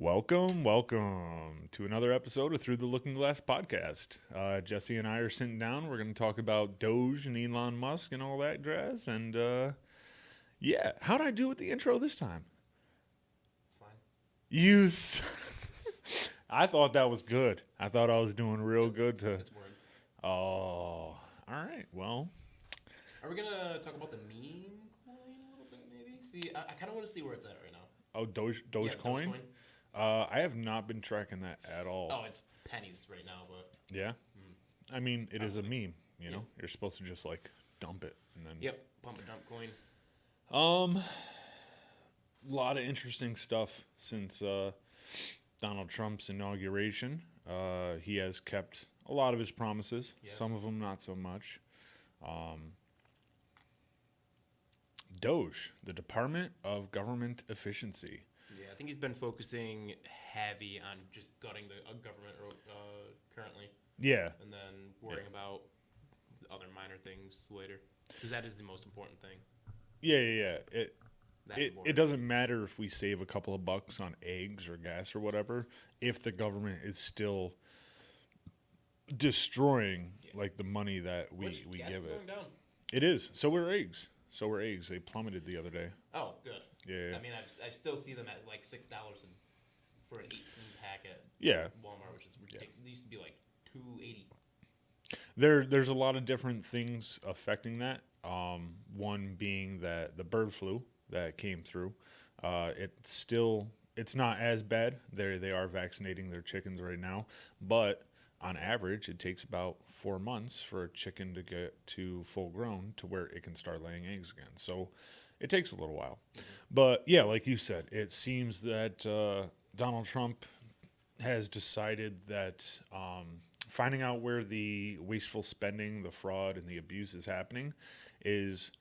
Welcome to another episode of Through the Looking Glass podcast. Jesse and I are sitting down. We're going to talk about Doge and Elon Musk and all that jazz. And yeah, how'd I do with the intro this time? It's fine. Use. I thought that was good. I thought I was doing real good to. It's words. Oh, all right. Well, Are we gonna talk about the meme coin a little bit, maybe? See, I kind of want to see where it's at right now. oh, Dogecoin. Yeah, Dogecoin. I have not been tracking that at all. Oh, it's pennies right now, but Yeah. I mean, it is a Probably. meme. You know, you're supposed to just like dump it and then. yep, pump and dump coin. A lot of interesting stuff since Donald Trump's inauguration. He has kept a lot of his promises. Yeah. Some of them not so much. Doge, the Department of Government Efficiency. Yeah, I think he's been focusing heavy on just gutting the government currently, Yeah, and then worrying about other minor things later, because that is the most important thing. yeah. That It doesn't matter if we save a couple of bucks on eggs or gas or whatever, if the government is still destroying like the money that we gas give is it. going down. It is. So were eggs. They plummeted the other day. Oh, good. Yeah. I mean, I still see them at like $6 for an 18 pack at Yeah. Walmart, which is ridiculous. It used to be like $2.80. There's a lot of different things affecting that. One being that the bird flu that came through, it's not as bad. They are vaccinating their chickens right now, but on average, it takes about 4 months for a chicken to get to full grown to where it can start laying eggs again. So it takes a little while. But yeah, like you said, it seems that Donald Trump has decided that finding out where the wasteful spending, the fraud, and the abuse is happening is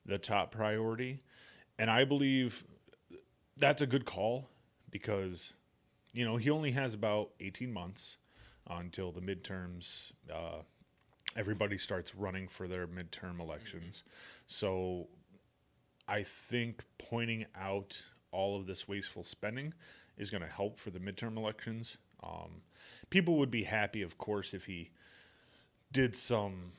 the top priority. And I believe that's a good call because, he only has about 18 months until the midterms. Everybody starts running for their midterm elections. So I think pointing out all of this wasteful spending is going to help for the midterm elections. People would be happy, of course, if he did some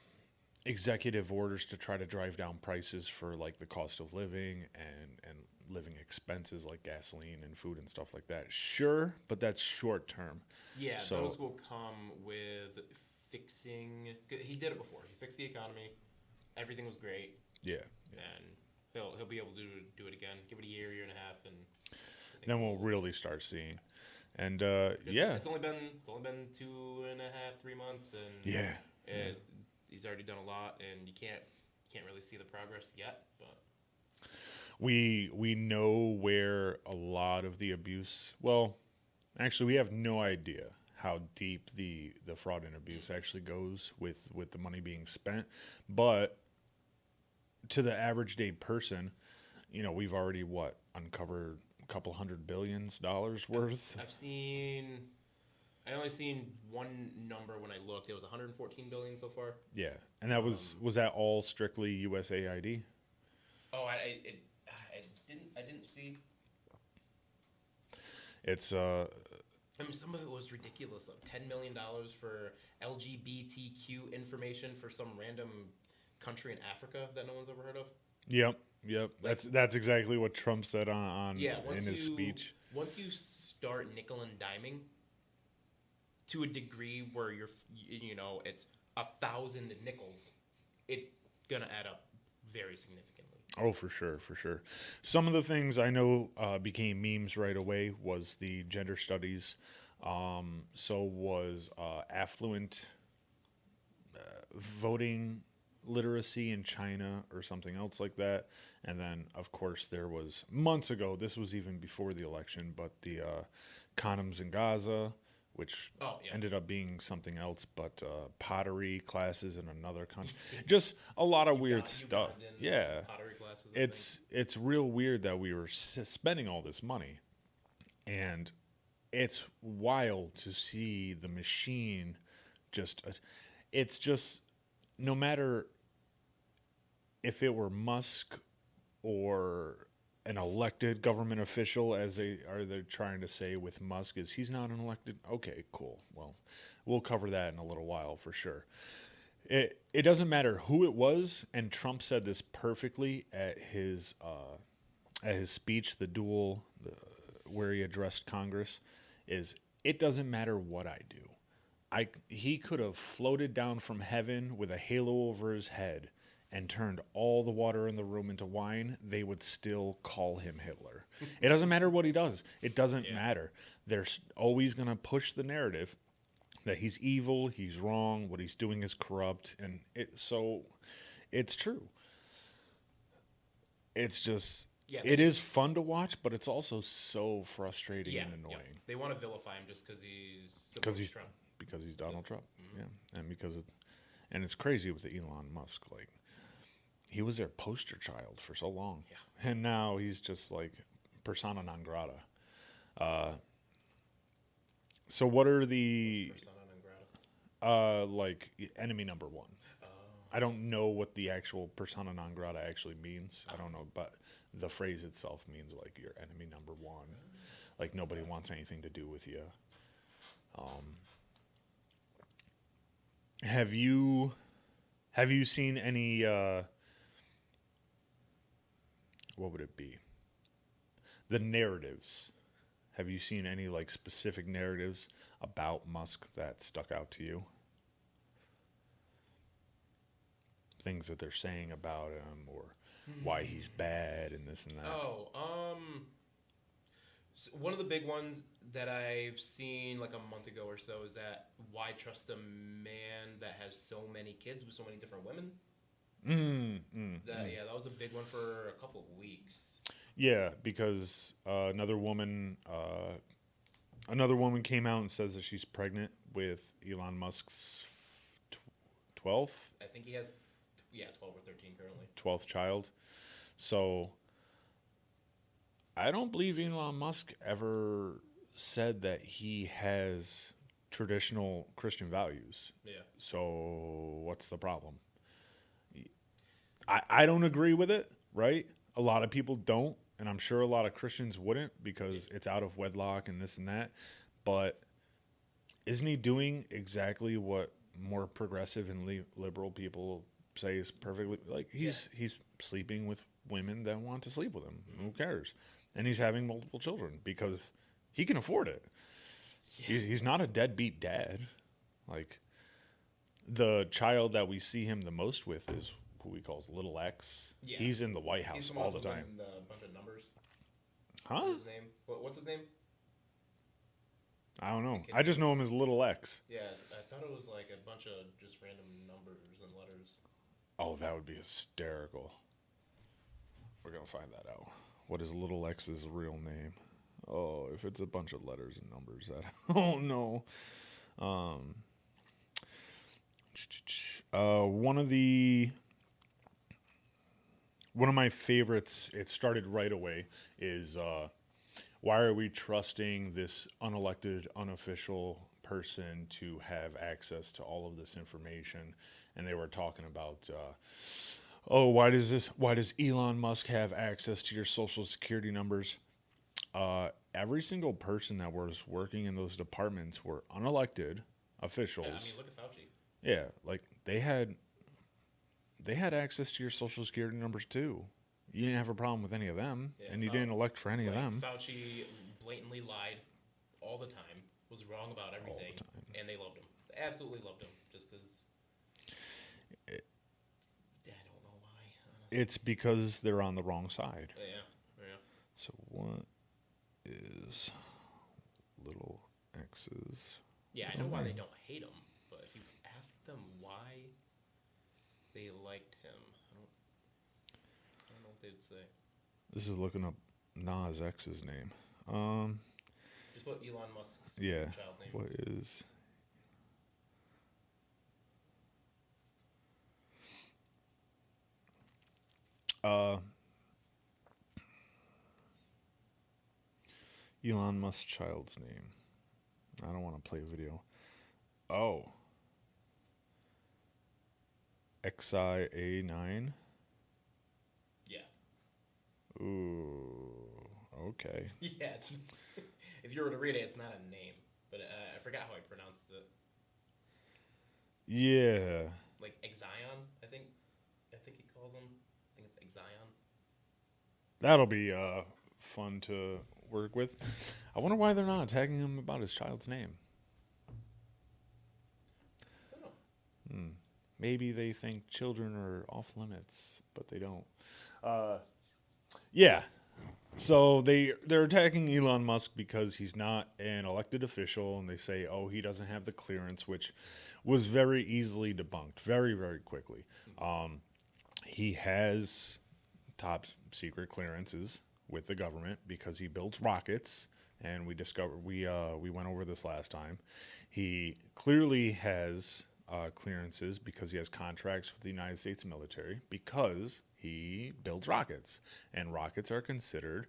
executive orders to try to drive down prices for like the cost of living and living expenses like gasoline and food and stuff like that. Sure, but that's short term. Yeah, So- those will come with fixing. He did it before. He fixed the economy. Everything was great, Yeah. and he'll be able to do it again. Give it a year and a half, and I think Then we'll really start seeing. And It's only been 2.5, 3 months, and Yeah. he's already done a lot, and you can't really see the progress yet, but. We know where a lot of the abuse. Well, actually, we have no idea how deep the fraud and abuse actually goes with the money being spent. But to the average day person, we've already uncovered a couple $100 billion worth. I only seen one number when I looked. It was 114 billion so far. Yeah, and that was that all strictly USAID? Oh, I didn't see. It's I mean, some of it was ridiculous. Like $10 million for LGBTQ information for some random country in Africa that no one's ever heard of. Yep. That's exactly what Trump said on in his speech. Once you start nickel and diming to a degree where it's 1,000 nickels, it's gonna add up very significantly. Oh, for sure. Some of the things I know became memes right away was the gender studies. So was affluent voting literacy in China or something else like that. And then, of course, there was months ago, this was even before the election, but the condoms in Gaza, which ended up being something else, but pottery classes in another country. Just a lot of weird stuff. Yeah. Pottery classes. It's real weird that we were spending all this money, and it's wild to see the machine it's just no matter if it were Musk or an elected government official, as they're trying to say with Musk, is he's not an elected. Okay, cool. Well, we'll cover that in a little while for sure. It doesn't matter who it was, and Trump said this perfectly at his speech, where he addressed Congress, is it doesn't matter what I do. He could have floated down from heaven with a halo over his head and turned all the water in the room into wine. They would still call him Hitler. It doesn't matter what he does. It doesn't matter. They're always going to push the narrative that he's evil, he's wrong, what he's doing is corrupt, and it's true. It's just it is fun to watch, but it's also so frustrating and annoying. Yeah. They want to vilify him just because he's Trump. Because he's Donald Trump. Yeah, and it's crazy with the Elon Musk. Like, he was their poster child for so long, and now he's just like persona non grata. So what are the Persona non grata? like enemy number one? I don't know what the actual persona non grata actually means. I don't know, but the phrase itself means like your enemy number one. Like, nobody wants anything to do with you. Have you seen any what would it be? The narratives. Have you seen any like specific narratives about Musk that stuck out to you? Things that they're saying about him, or why he's bad and this and that. So one of the big ones that I've seen like a month ago or so is that why trust a man that has so many kids with so many different women? That was a big one for a couple of weeks. Yeah, because another woman came out and says that she's pregnant with Elon Musk's 12th. I think he has 12 or 13 currently. 12th child. So I don't believe Elon Musk ever said that he has traditional Christian values. Yeah. So what's the problem? I don't agree with it, right? A lot of people don't, and I'm sure a lot of Christians wouldn't, because it's out of wedlock and this and that. But isn't he doing exactly what more progressive and liberal people say is perfectly, like, he's sleeping with women that want to sleep with him. Who cares? And he's having multiple children because he can afford it. Yeah. He's not a deadbeat dad. Like, the child that we see him the most with is who he calls Little X. Yeah. He's in the White House all the time. The bunch of numbers. Huh? What's his name? What's his name? I don't know. I just know him as Little X. Yeah, I thought it was like a bunch of just random numbers and letters. Oh, that would be hysterical. We're going to find that out. What is Little X's real name? Oh, if it's a bunch of letters and numbers, oh no. One of my favorites, it started right away, is why are we trusting this unelected, unofficial person to have access to all of this information? And they were talking about, why does Elon Musk have access to your social security numbers? Every single person that was working in those departments were unelected officials. Yeah, I mean, look at Fauci. Yeah, like they had access to your social security numbers too. You didn't have a problem with any of them, and you didn't elect for any of them. Fauci blatantly lied all the time, was wrong about everything, and they loved him. They absolutely loved him, just because. I don't know why. Honestly. It's because they're on the wrong side. Yeah. So what is Little X's? Yeah, I know why they don't hate him, but if you ask them why they liked him, I don't know what they'd say. This is looking up Nas X's name. Just put Elon Musk's child name. What is? Elon Musk's child's name. I don't want to play a video. Oh. XIA9? Yeah. Ooh, okay. Yeah, if you were to read it, it's not a name, but I forgot how I pronounced it. Yeah. Like Exion, I think. I think he calls him. I think it's Exion. That'll be fun to work with. I wonder why they're not attacking him about his child's name. I don't know. Hmm. Maybe they think children are off limits, but they don't. Uh, yeah. So they're attacking Elon Musk because he's not an elected official, and they say, oh, he doesn't have the clearance, which was very easily debunked, very very quickly. He has top secret clearances with the government because he builds rockets, and we went over this last time. He clearly has clearances because he has contracts with the United States military because he builds rockets, and rockets are considered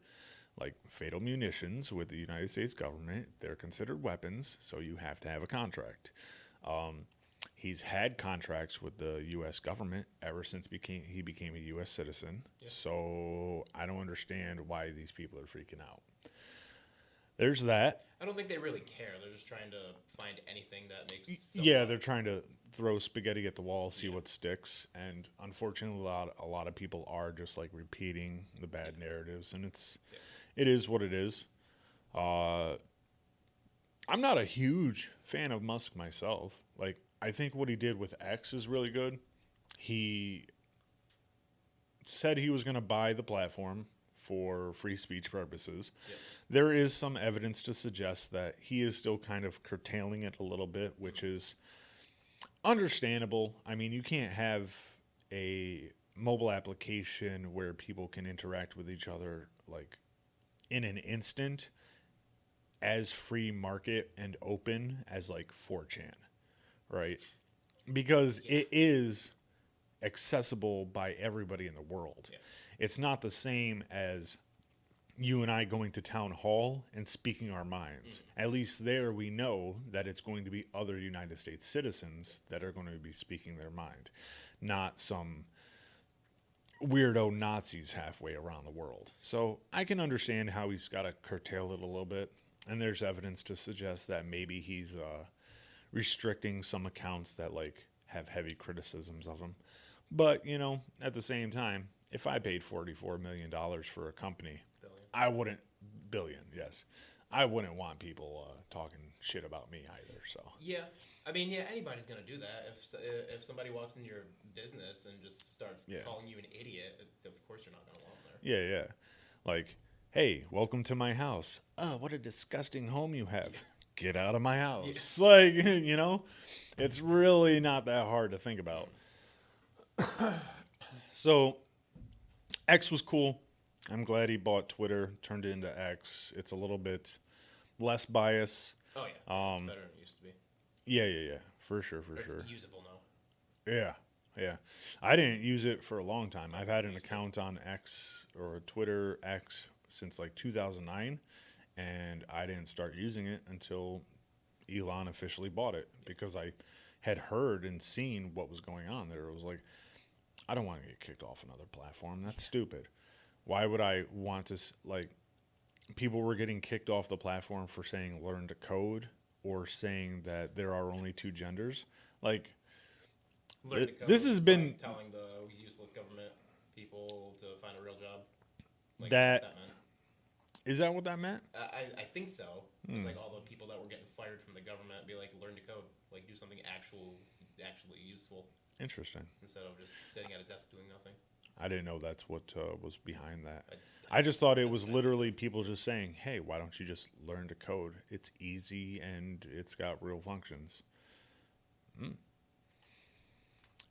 like fatal munitions with the United States government. They're considered weapons, so you have to have a contract. He's had contracts with the U.S. government ever since he became a U.S. citizen. Yeah. So I don't understand why these people are freaking out. There's that. I don't think they really care. They're just trying to find anything that makes. Yeah, they're trying to throw spaghetti at the wall, see Yeah. what sticks, and unfortunately, a lot of people are just like repeating the bad narratives, and it is what it is. I'm not a huge fan of Musk myself. Like, I think what he did with X is really good. He said he was going to buy the platform for free speech purposes. Yep. There is some evidence to suggest that he is still kind of curtailing it a little bit, which is understandable. I mean, you can't have a mobile application where people can interact with each other like in an instant as free market and open as like 4chan, right? Because it is accessible by everybody in the world. Yeah. It's not the same as you and I going to town hall and speaking our minds. At least there we know that it's going to be other United States citizens that are going to be speaking their mind, not some weirdo Nazis halfway around the world. So I can understand how he's got to curtail it a little bit. And there's evidence to suggest that maybe he's restricting some accounts that like have heavy criticisms of him. But, you know, at the same time, if I paid $44 million for a company, I wouldn't, billion, yes. I wouldn't want people talking shit about me either, so. Yeah. I mean, yeah, anybody's going to do that. If somebody walks into your business and just starts calling you an idiot, of course you're not going to want them there. Yeah, yeah. Like, hey, welcome to my house. Oh, what a disgusting home you have. Get out of my house. Yeah. Like, you know, it's really not that hard to think about. So, X was cool. I'm glad he bought Twitter, turned it into X. It's a little bit less bias. Oh, yeah. It's better than it used to be. Yeah. For sure. It's usable now. Yeah. I didn't use it for a long time. I've had an account on X or Twitter X since like 2009, and I didn't start using it until Elon officially bought it because I had heard and seen what was going on there. It was like, I don't want to get kicked off another platform. That's stupid. Why would I want to, like, people were getting kicked off the platform for saying learn to code or saying that there are only two genders. Like, this has been telling the useless government people to find a real job. Like, that is that what that meant? I think so. It's like all the people that were getting fired from the government be like, learn to code, like do something actually useful. Interesting. Instead of just sitting at a desk doing nothing. I didn't know that's what was behind that. I just thought it was literally people just saying, hey, why don't you just learn to code? It's easy and it's got real functions.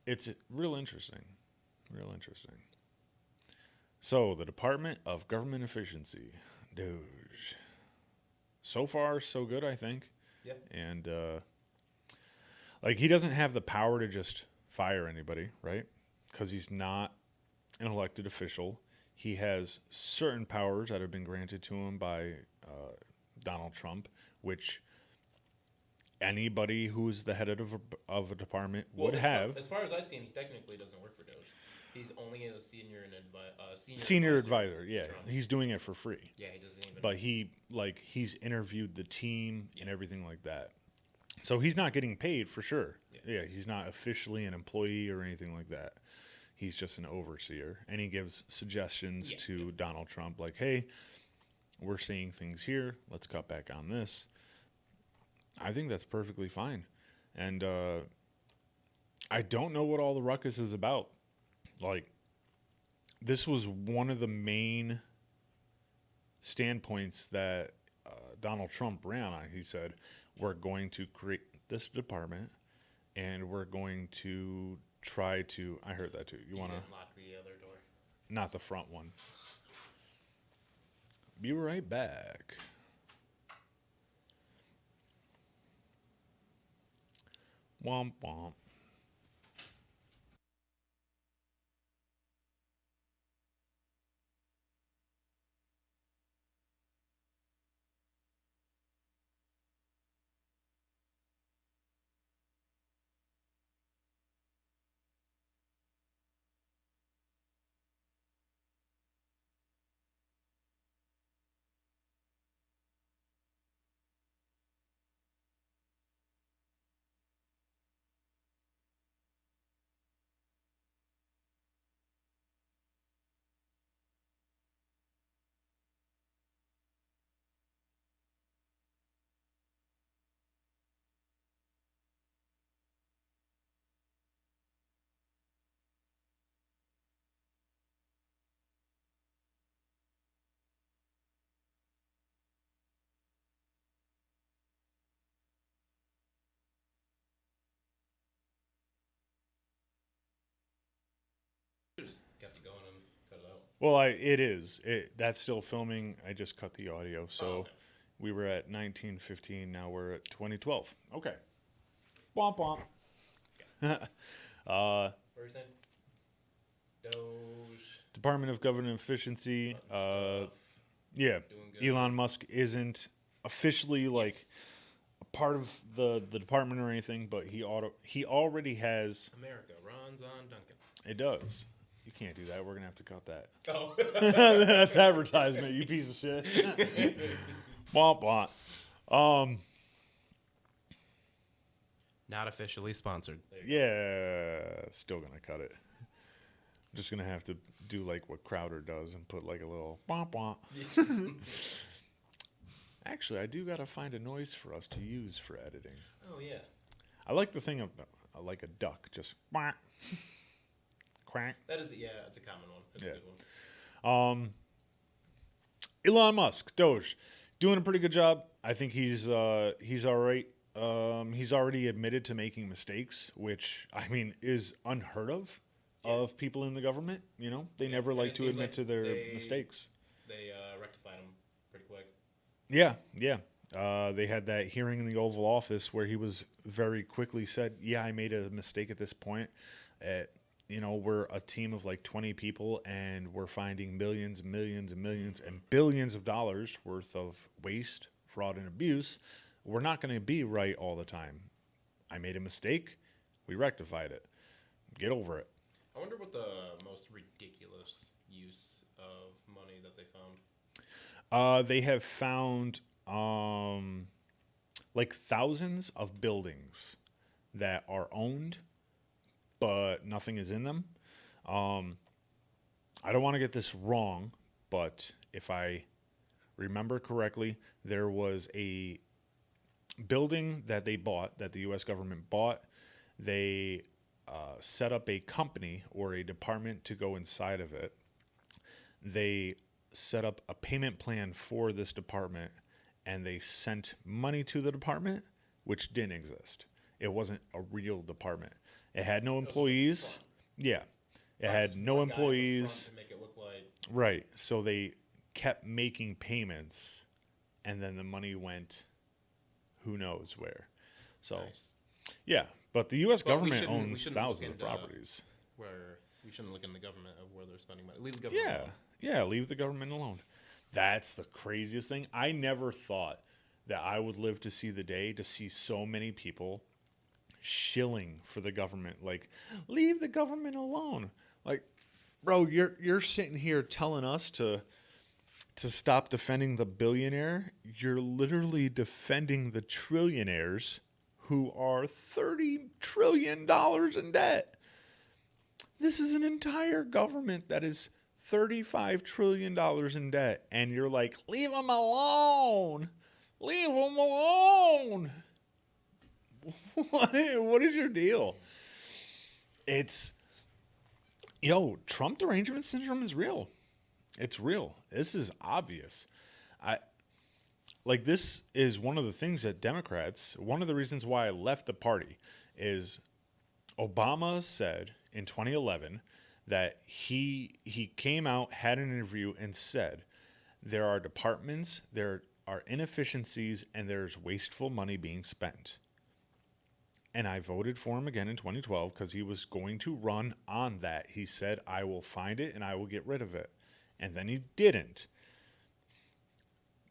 It's real interesting. So, the Department of Government Efficiency, Doge. So far, so good, I think. Yeah. And, like, he doesn't have the power to just fire anybody, right? Because he's not an elected official. He has certain powers that have been granted to him by Donald Trump, which anybody who's the head of a department would have. As far as I've seen, he technically doesn't work for Doge. He's only a Senior advisor advisor, yeah. to Trump. He's doing it for free. Yeah, he doesn't even. But he's interviewed the team and everything like that. So he's not getting paid for sure. Yeah, he's not officially an employee or anything like that. He's just an overseer. And he gives suggestions to Donald Trump like, hey, we're seeing things here. Let's cut back on this. I think that's perfectly fine. And I don't know what all the ruckus is about. Like, this was one of the main standpoints that Donald Trump ran on. He said, we're going to create this department and we're going to try to. I heard that too. You want to lock the other door? Not the front one. Be right back. Womp womp. Just kept it going and cut it out. Well, it is. That's still filming. I just cut the audio. So okay. We were at 1915. Now we're at 2012. Okay. Womp womp. Where are you saying? Doge. Department of Government Efficiency. Yeah. Elon Musk isn't officially like a part of the department or anything, but he already has. America runs on Duncan. It does. You can't do that. We're gonna have to cut that. Oh. That's advertisement, you piece of shit. Womp womp. Not officially sponsored. Yeah, still gonna cut it. I'm just gonna have to do like what Crowder does and put like a little womp womp. Actually, I do gotta find a noise for us to use for editing. Oh yeah. I like the thing of like a duck, just quack. Quack. That is, yeah, it's a common one. It's a good one. Elon Musk, Doge, doing a pretty good job. I think he's all right. He's already admitted to making mistakes, which I mean is unheard of people in the government. You know, they never like to admit to their mistakes. They rectified them pretty quick. Yeah. They had that hearing in the Oval Office where he was very quickly said, "Yeah, I made a mistake at this point." We're a team of like 20 people and we're finding millions and millions and millions and billions of dollars worth of waste, fraud, and abuse. We're not going to be right all the time. I made a mistake. We rectified it. Get over it. I wonder what the most ridiculous use of money that they found. They have found like thousands of buildings that are owned but nothing is in them. I don't want to get this wrong, but if I remember correctly, there was a building that they bought, that the U.S. government bought. They set up a company or a department to go inside of it. They set up a payment plan for this department, and they sent money to the department, which didn't exist. It wasn't a real department. It had no employees. Yeah. It had no employees. To make it look like... Right. So they kept making payments, and then the money went who knows where. So, yeah. But the U.S. government owns thousands of properties. Where we shouldn't look in the government of where they're spending money. Leave the government alone. Yeah, leave the government alone. That's the craziest thing. I never thought that I would live to see the day to see so many people shilling for the government. Like, leave the government alone. Like, Bro, you're sitting here telling us to stop defending the billionaire. You're literally defending the trillionaires who are $30 trillion in debt. This is an entire government that is $35 trillion in debt. And you're like, leave them alone. Leave them alone. What is your deal? Trump derangement syndrome is real. It's real. This is obvious. This is one of the things that Democrats, one of the reasons why I left the party is Obama said in 2011 that he came out, had an interview, and said there are departments, there are inefficiencies, and there's wasteful money being spent. And I voted for him again in 2012 because he was going to run on that. He said, I will find it and I will get rid of it. And then he didn't.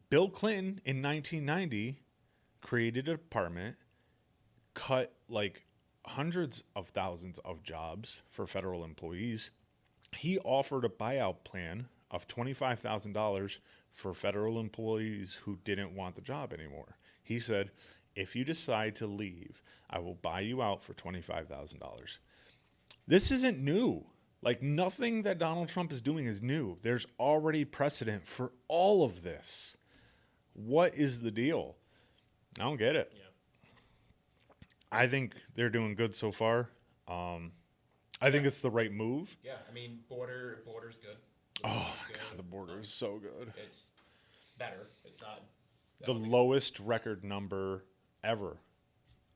Bill Clinton in 1990 created a department, cut like hundreds of thousands of jobs for federal employees. He offered a buyout plan of $25,000 for federal employees who didn't want the job anymore. He said, if you decide to leave, I will buy you out for $25,000. This isn't new. Like, nothing that Donald Trump is doing is new. There's already precedent for all of this. What is the deal? I don't get it. Yeah. I think they're doing good so far. I think it's the right move. Yeah, I mean, border's good. Oh, my God, the border is so good. It's better. It's not... The lowest record number ever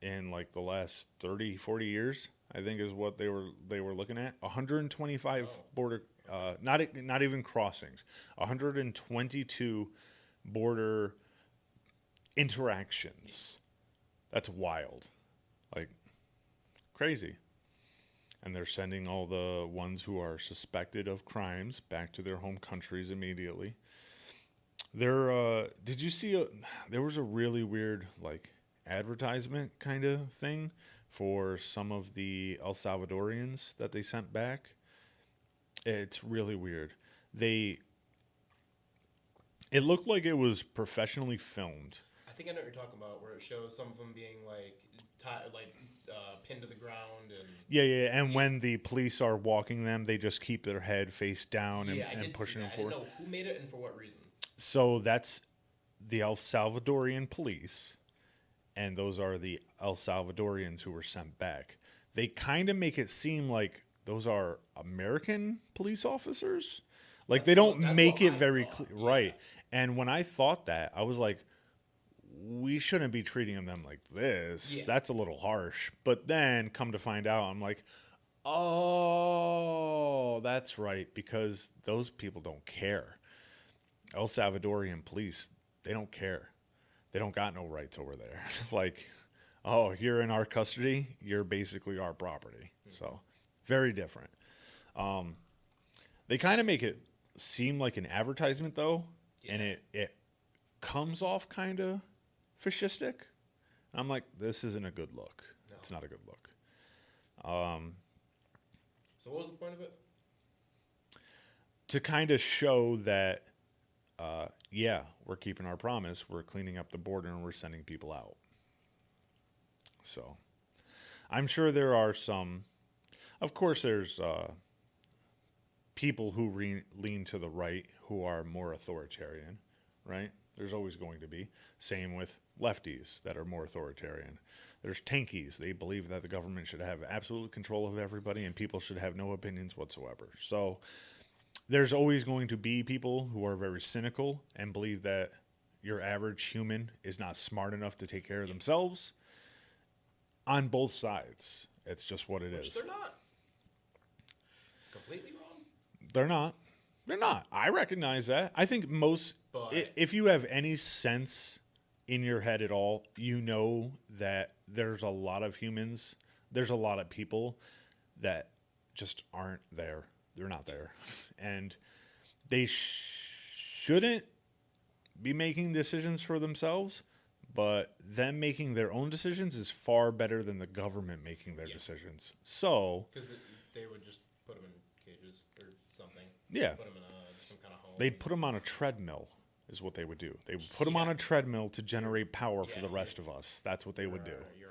in like the last 30, 40 years, I think is what they were looking at. 125 border, not even crossings, 122 border interactions. That's wild. Like, crazy. And they're sending all the ones who are suspected of crimes back to their home countries immediately. Did you see there was a really weird like advertisement kind of thing for some of the El Salvadorians that they sent back? It's really weird. It looked like it was professionally filmed. I think I know what you're talking about, where it shows some of them being pinned to the ground and yeah, and when the police are walking them, they just keep their head face down and pushing them forward. I didn't know who made it and for what reason. So that's the El Salvadorian police, and those are the El Salvadorians who were sent back. They kind of make it seem like those are American police officers. Like, they don't make it very clear. Right. And when I thought that, I was like, we shouldn't be treating them like this. Yeah. That's a little harsh. But then come to find out, I'm like, oh, that's right, because those people don't care. El Salvadorian police, they don't care. They don't got no rights over there. Like, oh, you're in our custody, you're basically our property. So, very different. They kind of make it seem like an advertisement, though, and it comes off kind of fascistic. I'm like, this isn't a good look. No. It's not a good look. So what was the point of it? To kind of show that, we're keeping our promise. We're cleaning up the border and we're sending people out. So I'm sure there are some, of course there's people who lean to the right who are more authoritarian, right? There's always going to be. Same with lefties that are more authoritarian. There's tankies. They believe that the government should have absolute control of everybody and people should have no opinions whatsoever. So there's always going to be people who are very cynical and believe that your average human is not smart enough to take care of themselves. On both sides. It's just what it is. Which they're not completely wrong. They're not. They're not. I recognize that. I think if you have any sense in your head at all, you know that there's a lot of humans, there's a lot of people that just aren't there. They're not there. And they shouldn't be making decisions for themselves, but them making their own decisions is far better than the government making their decisions. So... Because they would just put them in cages or Yeah. Put them in some kind of home. They'd put them on a treadmill, is what they would do. They would put them on a treadmill to generate power for the rest of us. That's what they would do. You're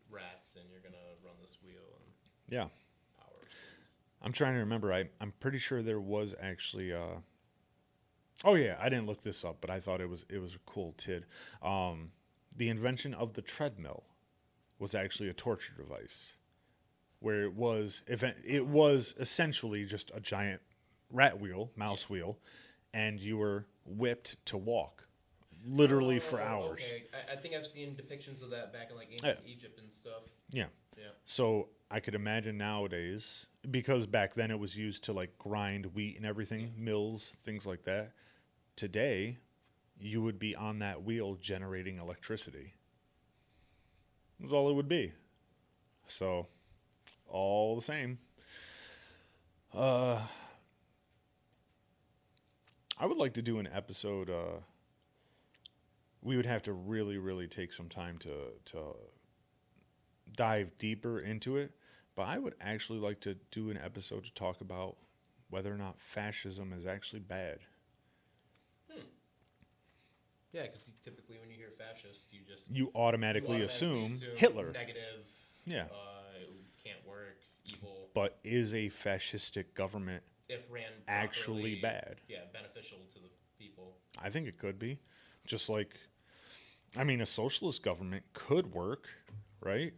rats, and you're gonna run this wheel. And Yeah. power seems. I'm trying to remember. I'm pretty sure there was actually. Oh yeah, I didn't look this up, but I thought it was a cool tid. The invention of the treadmill was actually a torture device, where it was essentially just a giant rat wheel, mouse wheel, and you were whipped to walk, literally for hours. Okay. I think I've seen depictions of that back in like ancient Egypt and stuff. Yeah. Yeah. So I could imagine nowadays, because back then it was used to like grind wheat and everything, mills, things like that. Today, you would be on that wheel generating electricity. That's all it would be. So, all the same. I would like to do an episode. We would have to really, really take some time to dive deeper into it. But I would actually like to do an episode to talk about whether or not fascism is actually bad. Yeah, because typically when you hear fascist, you automatically assume Hitler. Negative. Yeah. Can't work. Evil. But is a fascistic government if ran properly, actually bad? Yeah, beneficial to the people. I think it could be. Just like, I mean, a socialist government could work, right?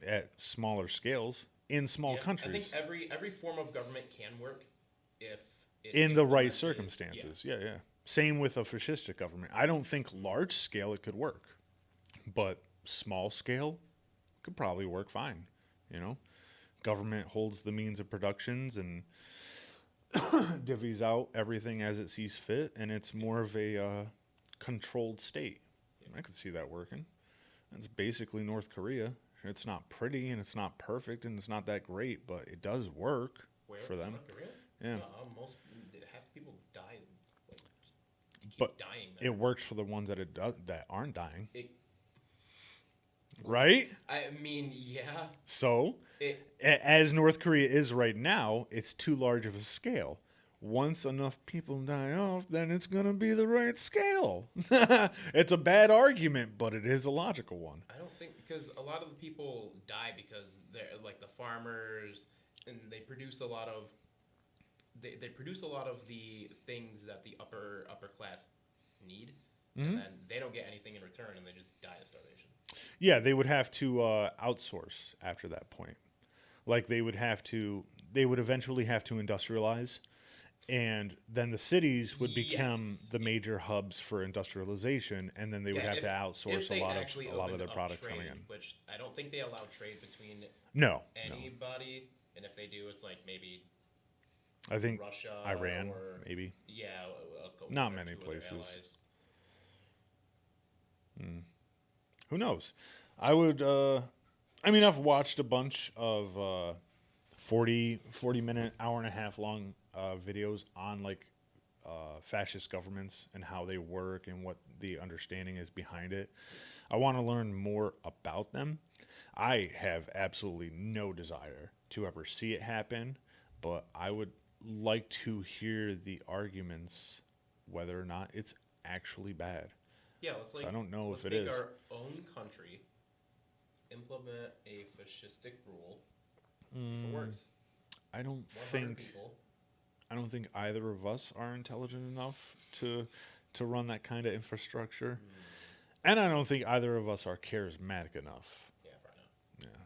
At smaller scales in small countries. I think every form of government can work if in the right circumstances. Yeah, yeah. Same with a fascistic government. I don't think large scale it could work, but small scale could probably work fine. You know, government holds the means of productions and divvies out everything as it sees fit, and it's more of a controlled state. I could see that working. That's basically North Korea. It's not pretty and it's not perfect and it's not that great, but it does work for them. North Korea? Yeah. Half the people die. But dying it works for the ones that aren't dying. Right? I mean, yeah. So, as North Korea is right now, it's too large of a scale. Once enough people die off, then it's going to be the right scale. It's a bad argument, but it is a logical one. I don't think, because a lot of the people die because they're like the farmers, and they produce a lot of they produce a lot of the things that the upper class need, and then they don't get anything in return, and they just die of starvation. Yeah, they would have to outsource after that point. Like they would eventually have to industrialize, and then the cities would become the major hubs for industrialization, and then they would have to outsource a lot of their products coming in. Which I don't think they allow trade between anybody, and if they do, it's like maybe. I think Russia, Iran, maybe. Yeah, not many places. Who knows? I would. I've watched a bunch of 40-minute, hour and a half long videos on like fascist governments and how they work and what the understanding is behind it. I want to learn more about them. I have absolutely no desire to ever see it happen, but I would like to hear the arguments whether or not it's actually bad. Yeah, I don't know if it is. Let's make our own country implement a fascistic rule. See if it works. I don't think either of us are intelligent enough to run that kind of infrastructure, and I don't think either of us are charismatic enough. Yeah, probably not. Yeah.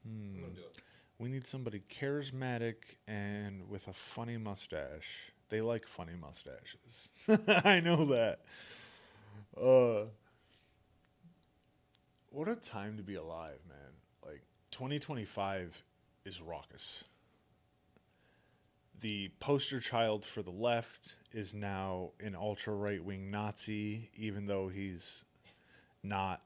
I'm gonna do it. We need somebody charismatic and with a funny mustache. They like funny mustaches. I know that. What a time to be alive, man. Like, 2025 is raucous. The poster child for the left is now an ultra right-wing Nazi, even though he's not.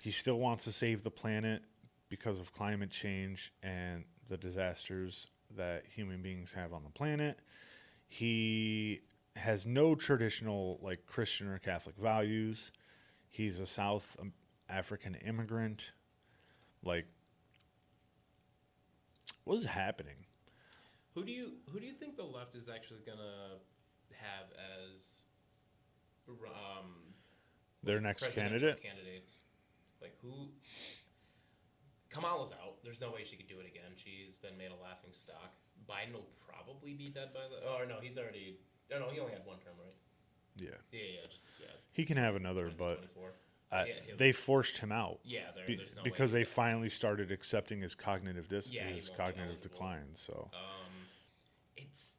He still wants to save the planet because of climate change and the disasters that human beings have on the planet. He has no traditional like Christian or Catholic values. He's a South African immigrant. Like, what is happening? Who do you think the left is actually gonna have as Their next presidential candidate? candidates? Like who? Kamala's out. There's no way she could do it again. She's been made a laughing stock. Biden will probably be dead by the. Oh no, he's already. Oh no, he only had one term, right? Yeah. Yeah. He can have another, but 24. they forced him out. Yeah, there's no because way they finally started accepting his cognitive he won't be cognitive eligible. decline. So It's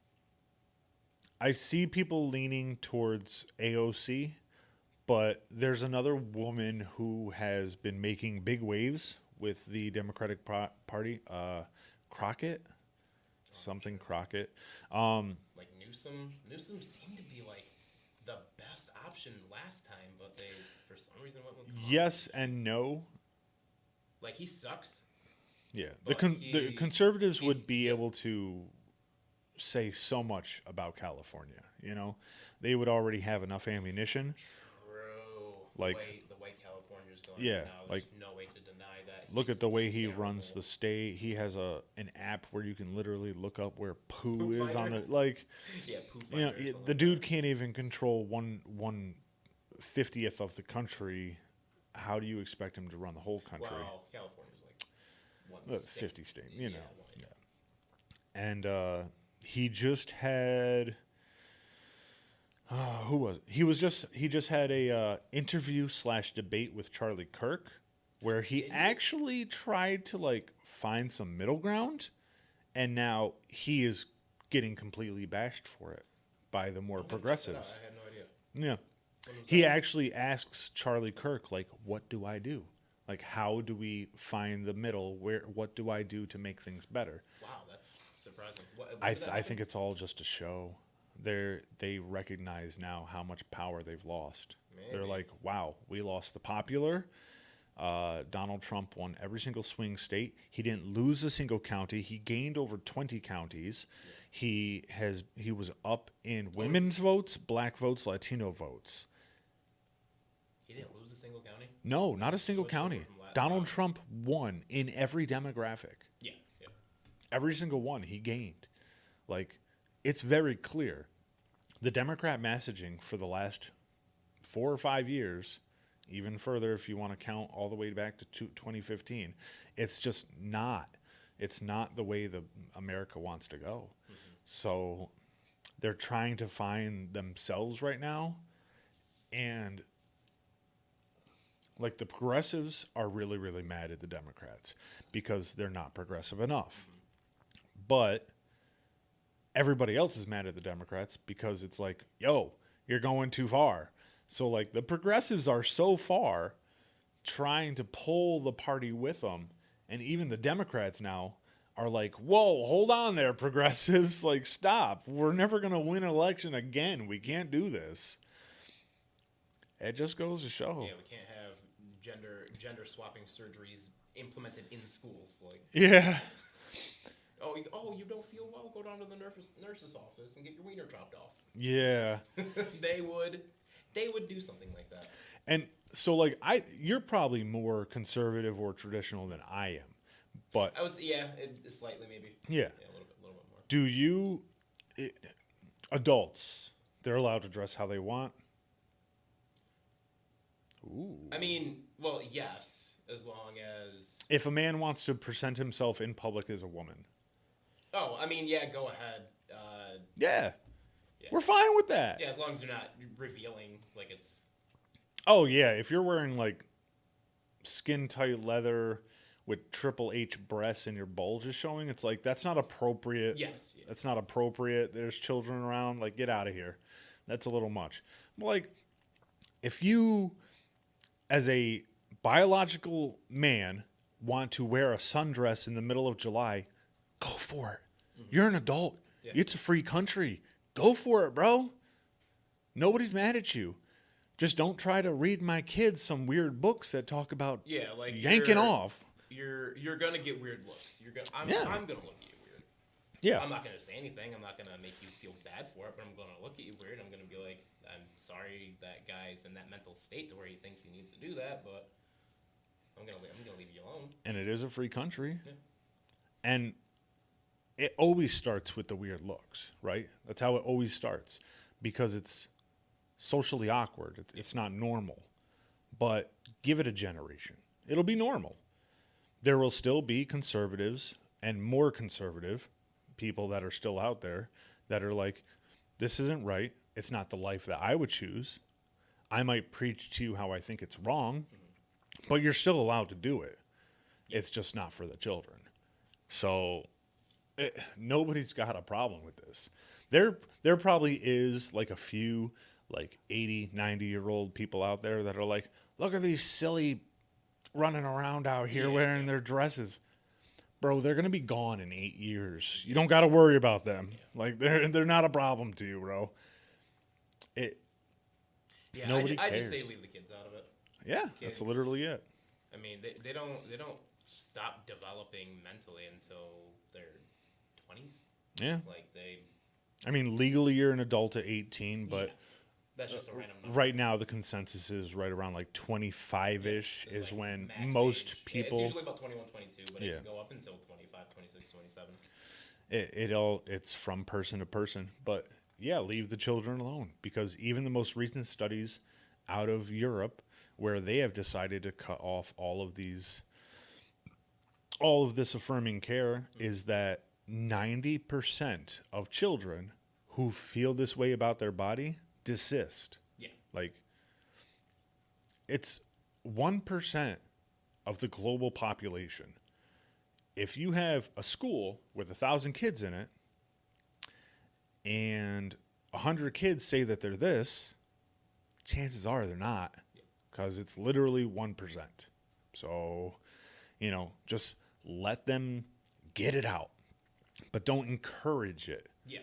I see people leaning towards AOC, but there's another woman who has been making big waves with the Democratic Party, Crockett, something Crockett. like Newsom. Newsom seemed to be like the best option last time, but they for some reason went with Kamala. Yes and no. Like he sucks. Yeah, But the conservatives would be yeah. able to say so much about California. You know, they would already have enough ammunition. True. Like the way California's going yeah, right now, like there's no way to deny that. look He's at the way he terrible. runs the state. He has an app where you can literally look up where poo Poop is on finder? the like. Yeah, poop. You know, finder or something the like dude that. can't even control 1/50th of the country. How do you expect him to run the whole country? Well, California's like 50 state, you know. Yeah. And he just had who was it? He just had a interview / debate with Charlie Kirk where he Did he? actually tried to like find some middle ground, and now he is getting completely bashed for it by the more I'm gonna check that out. progressives. I had no idea. Yeah. When was He that? actually asks Charlie Kirk, like, what do I do? Like, how do we find the middle? What do I do to make things better? Wow, that's surprising. When I did that think happen? it's all just a show. They recognize now how much power they've lost. They're Maybe. like, wow, we lost the popular. Donald Trump won every single swing state. He didn't lose a single county. He gained over 20 counties. He was up in women's votes, black votes, Latino votes. He didn't lose a single county. No, not a single Switched over county. from Latin. Donald Wow. Trump won in every demographic. Yeah. Every single one he gained. Like, it's very clear. The Democrat messaging for the last 4 or 5 years, even further if you want to count all the way back to 2015, it's just not. It's not the way the America wants to go. Mm-hmm. So they're trying to find themselves right now, and like the progressives are really, really mad at the Democrats because they're not progressive enough. But everybody else is mad at the Democrats because it's like, yo, you're going too far. So like the progressives are so far trying to pull the party with them. And even the Democrats now are like, whoa, hold on there, progressives. Like, stop. We're never going to win an election again. We can't do this. It just goes to show. Yeah, we can't have gender swapping surgeries implemented in schools. Like, Yeah. you don't feel well? Go down to the nurse's office and get your wiener chopped off. Yeah. They would do something like that. And so like you're probably more conservative or traditional than I am. But I would say, slightly maybe. yeah. A little bit more. Do you adults, they're allowed to dress how they want? Ooh. I mean, well, yes, as long as. If a man wants to present himself in public as a woman. Oh, I mean, yeah, go ahead. Yeah. Yeah. We're fine with that. Yeah, as long as you're not revealing like it's. Oh yeah, if you're wearing like skin tight leather with Triple H breasts and your bulge is showing, it's like that's not appropriate. Yes. Yeah. That's not appropriate. There's children around. Like, get out of here. That's a little much. But like, if you, as a biological man, want to wear a sundress in the middle of July, go for it. You're an adult. Yeah. It's a free country. Go for it, bro. Nobody's mad at you. Just don't try to read my kids some weird books that talk about Yeah, like yanking off. You're gonna get weird looks. I'm gonna look at you weird. Yeah. I'm not gonna say anything. I'm not gonna make you feel bad for it, but I'm gonna look at you weird. I'm gonna be like, I'm sorry that guy's in that mental state to where he thinks he needs to do that, but I'm gonna leave you alone. And it is a free country. Yeah. And it always starts with the weird looks, right? That's how it always starts because it's socially awkward. It's not normal. But give it a generation. It'll be normal. There will still be conservatives and more conservative people that are still out there that are like, this isn't right. It's not the life that I would choose. I might preach to you how I think it's wrong, but you're still allowed to do it. It's just not for the children. So nobody's got a problem with this. There probably is like a few like 80, 90-year-old people out there that are like, look at these silly running around out here wearing their dresses. Bro, they're going to be gone in 8 years. You don't got to worry about them. Like they're not a problem to you, bro. Nobody I cares. just say leave the kids out of it. Yeah, Kids, that's literally it. I mean, they don't stop developing mentally until their 20s. Yeah. Like I mean, legally you're an adult at 18, but that's just a random number. right now the consensus is right around like 25-ish is like when max most age. people... It's usually about 21, 22, but it can go up until 25, 26, 27. It's from person to person, but yeah, leave the children alone because even the most recent studies out of Europe where they have decided to cut off all of this affirming care is that 90% of children who feel this way about their body desist. Yeah. Like it's 1% of the global population. If you have a school with 1,000 kids in it and 100 kids say that they're this, chances are they're not because it's literally 1%. So, just let them get it out, but don't encourage it. Yeah.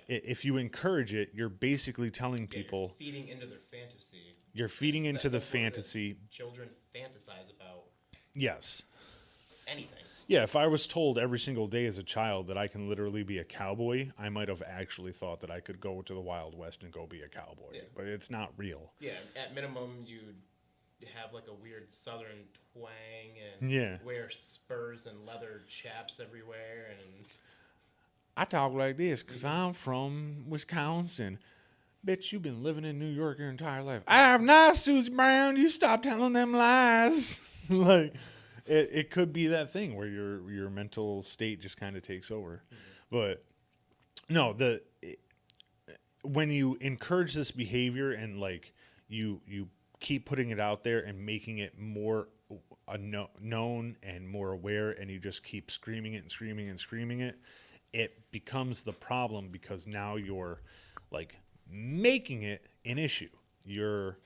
If you encourage it, you're basically telling people... You're feeding into their fantasy. You're feeding into the fantasy. Children fantasize about... Yes. Anything. Yeah, if I was told every single day as a child that I can literally be a cowboy, I might have actually thought that I could go to the Wild West and go be a cowboy. Yeah. But it's not real. Yeah, at minimum, you'd have like a weird southern twang and wear spurs and leather chaps everywhere. And I talk like this because I'm from Wisconsin. Bitch, you've been living in New York your entire life. I have not, Susie Brown. You stop telling them lies. Like... It could be that thing where your mental state just kind of takes over. But no, when you encourage this behavior and like you keep putting it out there and making it more known and more aware, and you just keep screaming it and screaming and screaming it, it becomes the problem because now you're like making it an issue. You're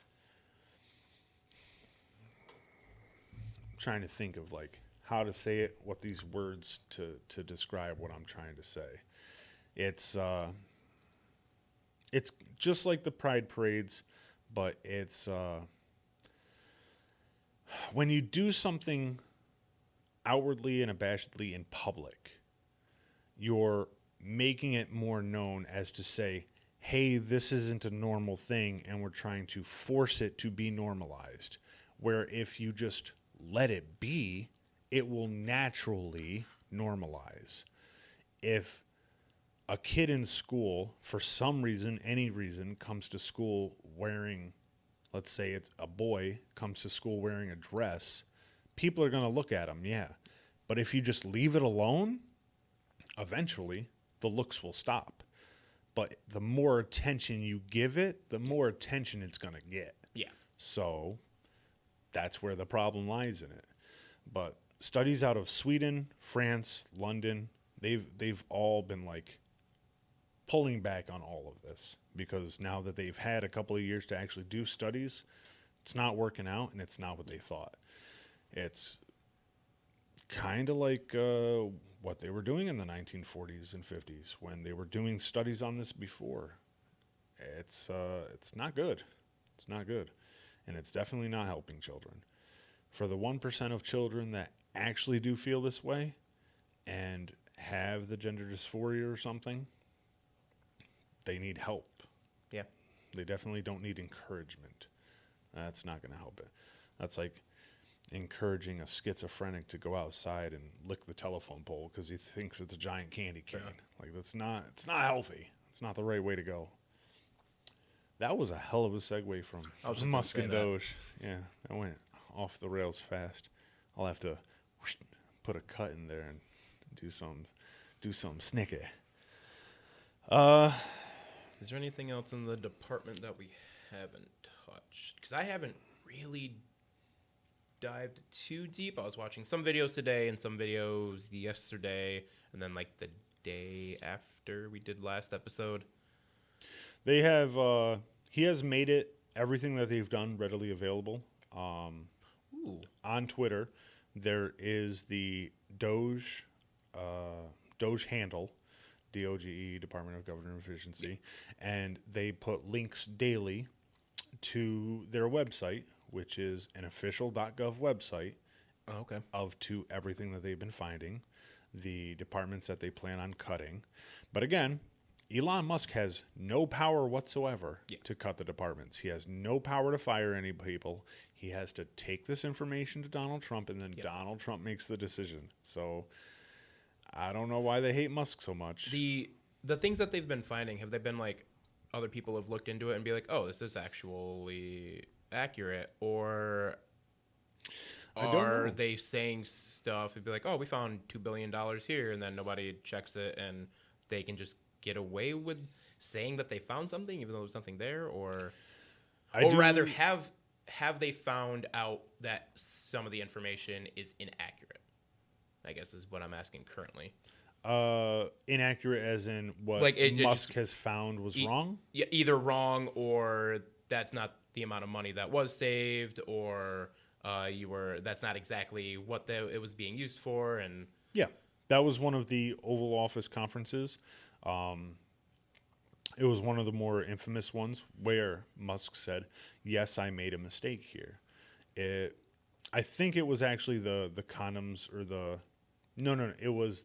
trying to think of like how to say it, what these words to describe what I'm trying to say. It's just like the pride parades, but it's when you do something outwardly and abashedly in public, you're making it more known as to say, hey, this isn't a normal thing and we're trying to force it to be normalized. Where if you just let it be, it will naturally normalize. If a kid in school, for some reason, any reason, comes to school wearing, let's say it's a boy, comes to school wearing a dress, people are going to look at him, yeah. But if you just leave it alone, eventually the looks will stop. But the more attention you give it, the more attention it's going to get. Yeah. So... that's where the problem lies in it. But studies out of Sweden, France, London, they've all been like pulling back on all of this because now that they've had a couple of years to actually do studies, it's not working out and it's not what they thought. It's kind of like what they were doing in the 1940s and 50s when they were doing studies on this before. It's not good. It's not good. And it's definitely not helping children. For the 1% of children that actually do feel this way and have the gender dysphoria or something, they need help. Yeah. They definitely don't need encouragement. That's not going to help it. That's like encouraging a schizophrenic to go outside and lick the telephone pole because he thinks it's a giant candy cane. Yeah. Like it's not healthy. It's not the right way to go. That was a hell of a segue from I was just Musk gonna and say that. Doge. Yeah, I went off the rails fast. I'll have to put a cut in there and do some snicker. Is there anything else in the department that we haven't touched? Because I haven't really dived too deep. I was watching some videos today and some videos yesterday, and then like the day after we did last episode. They have he has made it everything that they've done readily available. Ooh. On Twitter, there is the Doge handle, DOGE, Department of Government Efficiency, and they put links daily to their website, which is an official.gov website Oh, okay. to everything that they've been finding, the departments that they plan on cutting. But again, Elon Musk has no power whatsoever to cut the departments. He has no power to fire any people. He has to take this information to Donald Trump, and then Donald Trump makes the decision. So I don't know why they hate Musk so much. The things that they've been finding, have they been like other people have looked into it and be like, oh, this is actually accurate, or are they saying stuff and be like, oh, we found $2 billion here, and then nobody checks it, and they can just get away with saying that they found something even though there's nothing there? Or rather, have they found out that some of the information is inaccurate, I guess is what I'm asking currently. Inaccurate as in what Musk has found was wrong? Yeah, either wrong, or that's not the amount of money that was saved, or that's not exactly what it was being used for. And yeah, that was one of the Oval Office conferences. It was one of the more infamous ones where Musk said, yes, I made a mistake here. I think it was actually the condoms, or no, it was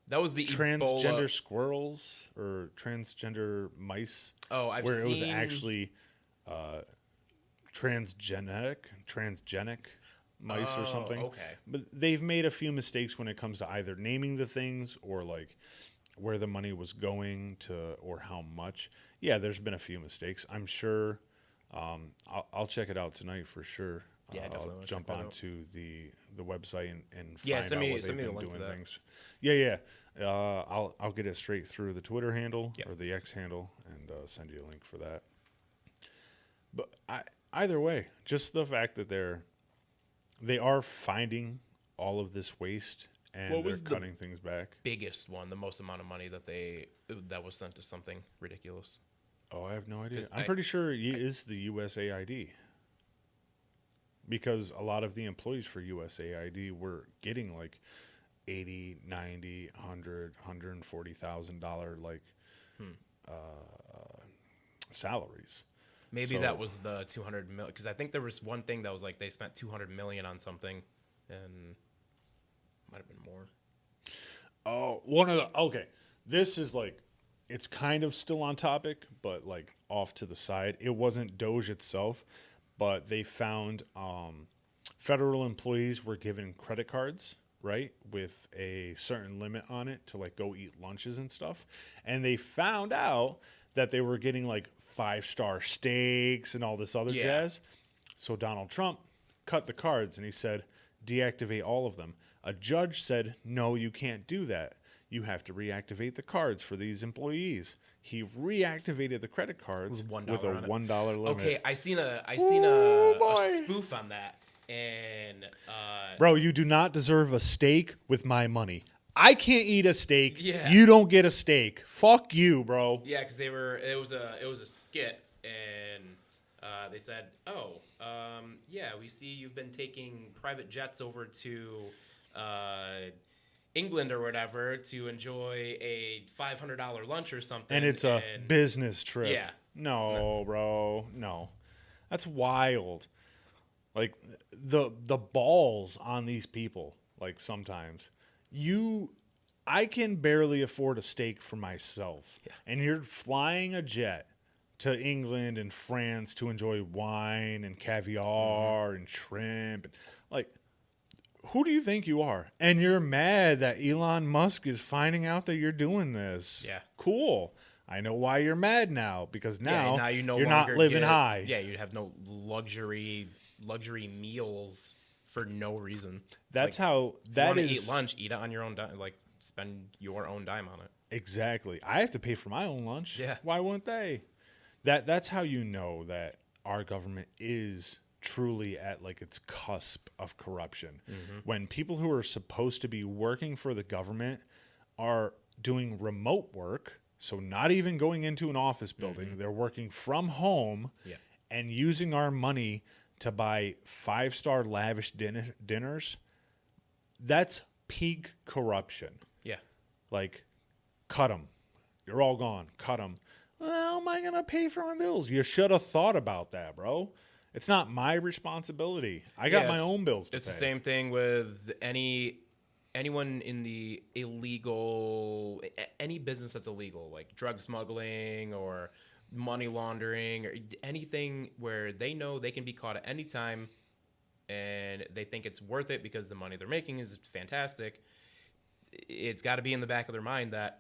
that was the transgender Ebola. Squirrels or transgender mice. Oh, I've where seen... it was actually transgenic mice or something. Okay. But they've made a few mistakes when it comes to either naming the things or like where the money was going to or how much. Yeah, there's been a few mistakes. I'm sure. I'll check it out tonight for sure. Yeah, definitely. I'll jump onto the website and find out what they've been doing things. Yeah. I'll get it straight through the Twitter handle or the X handle and send you a link for that. But either way, just the fact that they are finding all of this waste and they're cutting things back. Biggest one, the most amount of money that was sent to something ridiculous. Oh, I have no idea. I'm pretty sure it is the USAID. Because a lot of the employees for USAID were getting like $80, $90, $100, $140,000 like salaries. Maybe that was the 200 million, because I think there was one thing that was like they spent 200 million on something, and might have been more. Oh, okay. This is like, it's kind of still on topic, but like off to the side. It wasn't Doge itself, but they found federal employees were given credit cards, right, with a certain limit on it to like go eat lunches and stuff. And they found out that they were getting like 5-star steaks and all this other jazz. So Donald Trump cut the cards and he said, deactivate all of them. A judge said, no, you can't do that. You have to reactivate the cards for these employees. He reactivated the credit cards with a $1 limit. Okay, I seen a spoof on that, and bro, you do not deserve a steak with my money. I can't eat a steak. Yeah. You don't get a steak. Fuck you, bro. Yeah, because it was a skit, and they said, we see you've been taking private jets over to England or whatever to enjoy a $500 lunch or something. And it's a business trip. Yeah. No, bro. No. That's wild. Like, the balls on these people, like, sometimes. I can barely afford a steak for myself. Yeah. And you're flying a jet to England and France to enjoy wine and caviar and shrimp. Like, who do you think you are? And you're mad that Elon Musk is finding out that you're doing this. Yeah. Cool. I know why you're mad now, because now, now you no you're not longer living get, high. Yeah, you'd have no luxury meals for no reason. That's like, how if that you is. eat lunch, eat it on your own dime. Like, spend your own dime on it. Exactly. I have to pay for my own lunch. Yeah. Why wouldn't they? That's how you know that our government is truly at like its cusp of corruption. When people who are supposed to be working for the government are doing remote work, so not even going into an office building, they're working from home and using our money to buy 5-star lavish dinners. That's peak corruption. Yeah. Like, cut them. You're all gone. Cut them. Well, how am I going to pay for my bills? You should have thought about that, bro. It's not my responsibility. I got my own bills to pay. It's the same thing with anyone in the illegal, any business that's illegal, like drug smuggling or money laundering or anything where they know they can be caught at any time and they think it's worth it because the money they're making is fantastic. It's got to be in the back of their mind that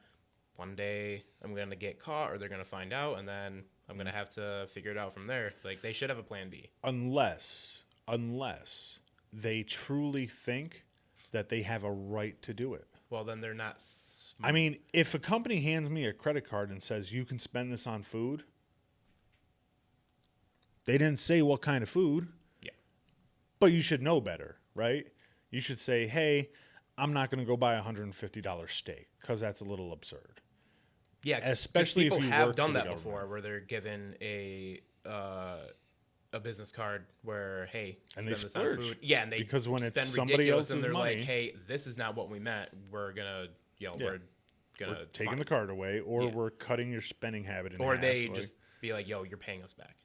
one day I'm going to get caught or they're going to find out, and then I'm going to have to figure it out from there. Like, they should have a plan B. Unless they truly think that they have a right to do it. Well, then they're not. I mean, if a company hands me a credit card and says you can spend this on food, they didn't say what kind of food. Yeah. But you should know better, right? You should say, hey, I'm not going to go buy a $150 steak because that's a little absurd. Yeah, especially if people you have work done for the that government. before, where they're given a business card where, hey, And spend they this splurge. on food. Yeah, and they because when it's spend somebody ridiculous, else's and they're money, like, hey, this is not what we meant. We're gonna, we're taking the card away, or Yeah. we're cutting your spending habit in or half. they just be like, yo, you're paying us back.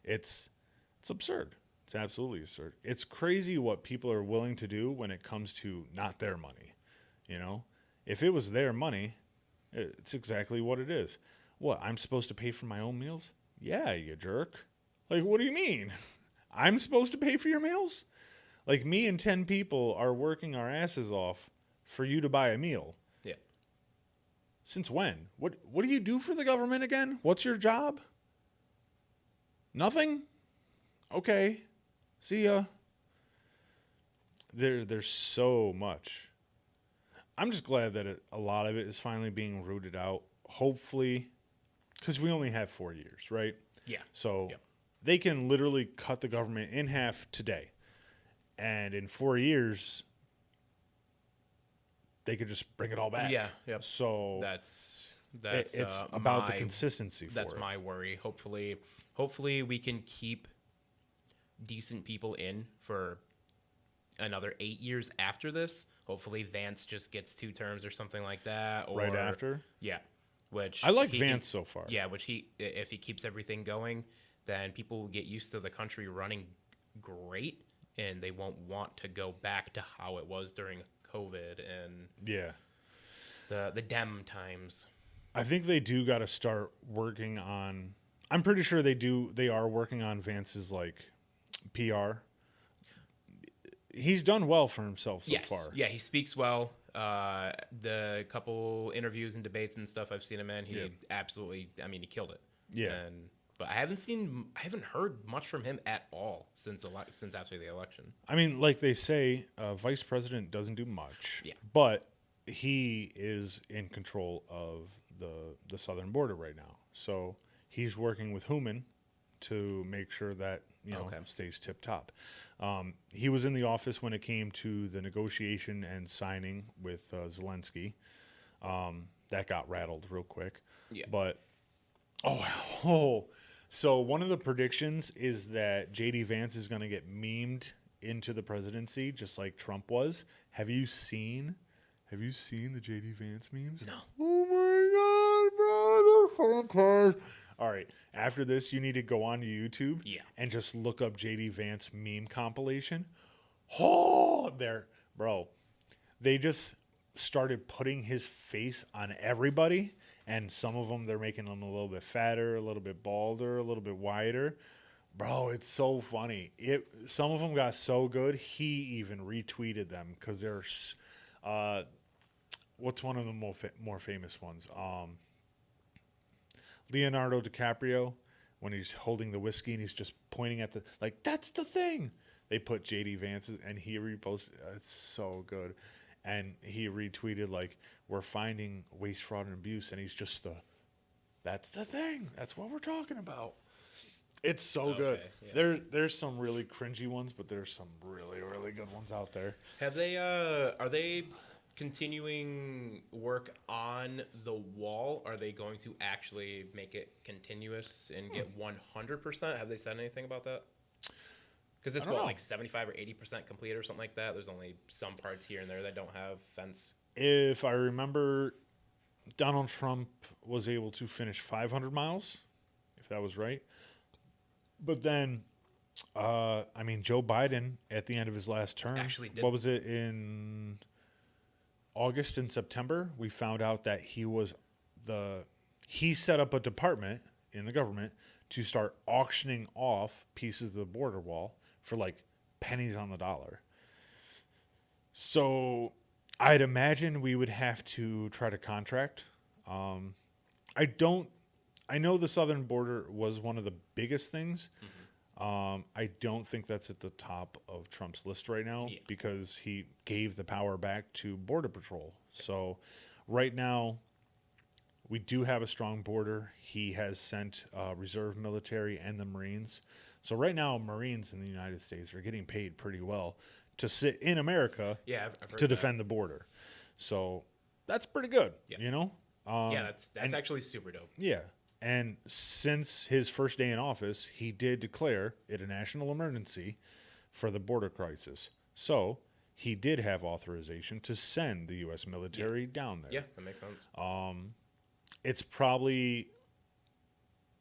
It's absurd. It's absolutely absurd. It's crazy what people are willing to do when it comes to not their money. You know, if it was their money, it's exactly what it is. What, I'm supposed to pay for my own meals? Yeah, you jerk. Like, what do you mean? I'm supposed to pay for your meals? Like, me and 10 people are working our asses off for you to buy a meal. Yeah. Since when? What do you do for the government again? What's your job? Nothing? Okay. See ya. There's so much. I'm just glad that a lot of it is finally being rooted out. Hopefully, because we only have 4 years, right? Yeah. So they can literally cut the government in half today. And in 4 years, they could just bring it all back. Yeah. Yep. So That's it's about the consistency for That's it. my worry. Hopefully we can keep decent people in for another 8 years after this. Hopefully Vance just gets 2 terms or something like that. Or, Right after? Yeah. Which I like Vance so far. Yeah, if he keeps everything going, then people will get used to the country running great, and they won't want to go back to how it was during COVID and the Dem times. I think they do got to start working on. I'm pretty sure they are working on Vance's like PR. He's done well for himself so far. Yeah, he speaks well. The couple interviews and debates and stuff I've seen him in, he absolutely, I mean, he killed it. Yeah. But I haven't heard much from him at all since after the election. I mean, like they say, vice president doesn't do much. Yeah. But he is in control of the southern border right now. So he's working with Human to make sure that stays tip top. He was in the office when it came to the negotiation and signing with Zelensky. That got rattled real quick. Yeah. But so one of the predictions is that JD Vance is going to get memed into the presidency just like Trump was. Have you seen the JD Vance memes? No. Oh my God, bro, they're fantastic. All right, after this, you need to go on to YouTube and just look up JD Vance meme compilation. Bro. They just started putting his face on everybody, and some of them they're making them a little bit fatter, a little bit balder, a little bit wider. Bro, it's so funny. Some of them got so good, he even retweeted them because uh, what's one of the more famous ones? Leonardo DiCaprio, when he's holding the whiskey and he's just pointing at like, that's the thing. They put JD Vance's and he reposted. It's so good. And he retweeted, like, we're finding waste, fraud, and abuse. And he's just that's the thing. That's what we're talking about. It's so good. Yeah. There's some really cringy ones, but there's some really, really good ones out there. Have they, are they continuing work on the wall? Are they going to actually make it continuous and get 100%? Have they said anything about that? Because it's like 75 or 80% complete or something like that. There's only some parts here and there that don't have fence. If I remember, Donald Trump was able to finish 500 miles, if that was right. But then, Joe Biden at the end of his last term, actually did. What was it, in August and September, we found out that he set up a department in the government to start auctioning off pieces of the border wall for like pennies on the dollar. So I'd imagine we would have to try to contract. I know the southern border was one of the biggest things. Mm-hmm. I don't think that's at the top of Trump's list right now because he gave the power back to Border Patrol. So right now, we do have a strong border. He has sent reserve military and the Marines. So right now, Marines in the United States are getting paid pretty well to sit in America to defend the border. So that's pretty good, you know? That's actually super dope. Yeah. And since his first day in office, he did declare it a national emergency for the border crisis. So he did have authorization to send the U.S. military down there. Yeah, that makes sense. It's probably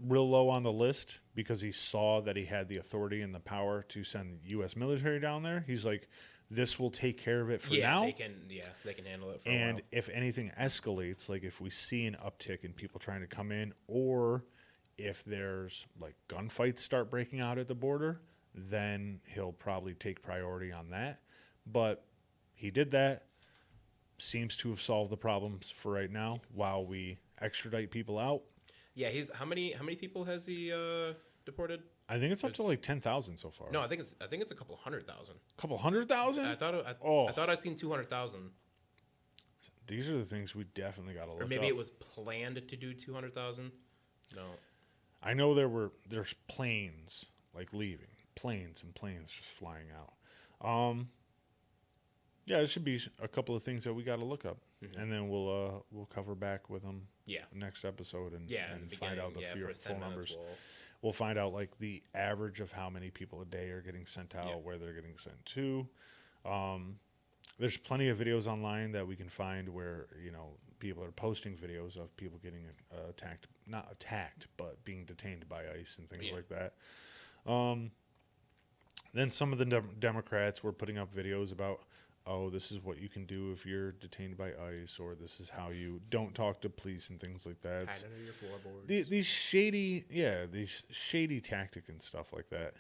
real low on the list because he saw that he had the authority and the power to send U.S. military down there. He's like, this will take care of it for now. They can handle it for a while. And if anything escalates, like if we see an uptick in people trying to come in, or if there's like gunfights start breaking out at the border, then he'll probably take priority on that. But he did that. Seems to have solved the problems for right now while we extradite people out. Yeah, how many people has he deported? I think it's up to like 10,000 so far. No, I think it's a couple 100,000. Couple 100,000? I thought I seen 200,000. These are the things we definitely got to look up. Or maybe it was planned to do 200,000. No. I know there's planes like leaving, planes just flying out. Yeah, it should be a couple of things that we got to look up, and then we'll cover back with them. Next episode and find out the full numbers. We'll find out like the average of how many people a day are getting sent out, where they're getting sent to. There's plenty of videos online that we can find where, people are posting videos of people getting not attacked, but being detained by ICE and things like that. Then some of the Democrats were putting up videos about, this is what you can do if you're detained by ICE, or this is how you don't talk to police and things like that. Hide under your floorboards. These shady tactic and stuff like that,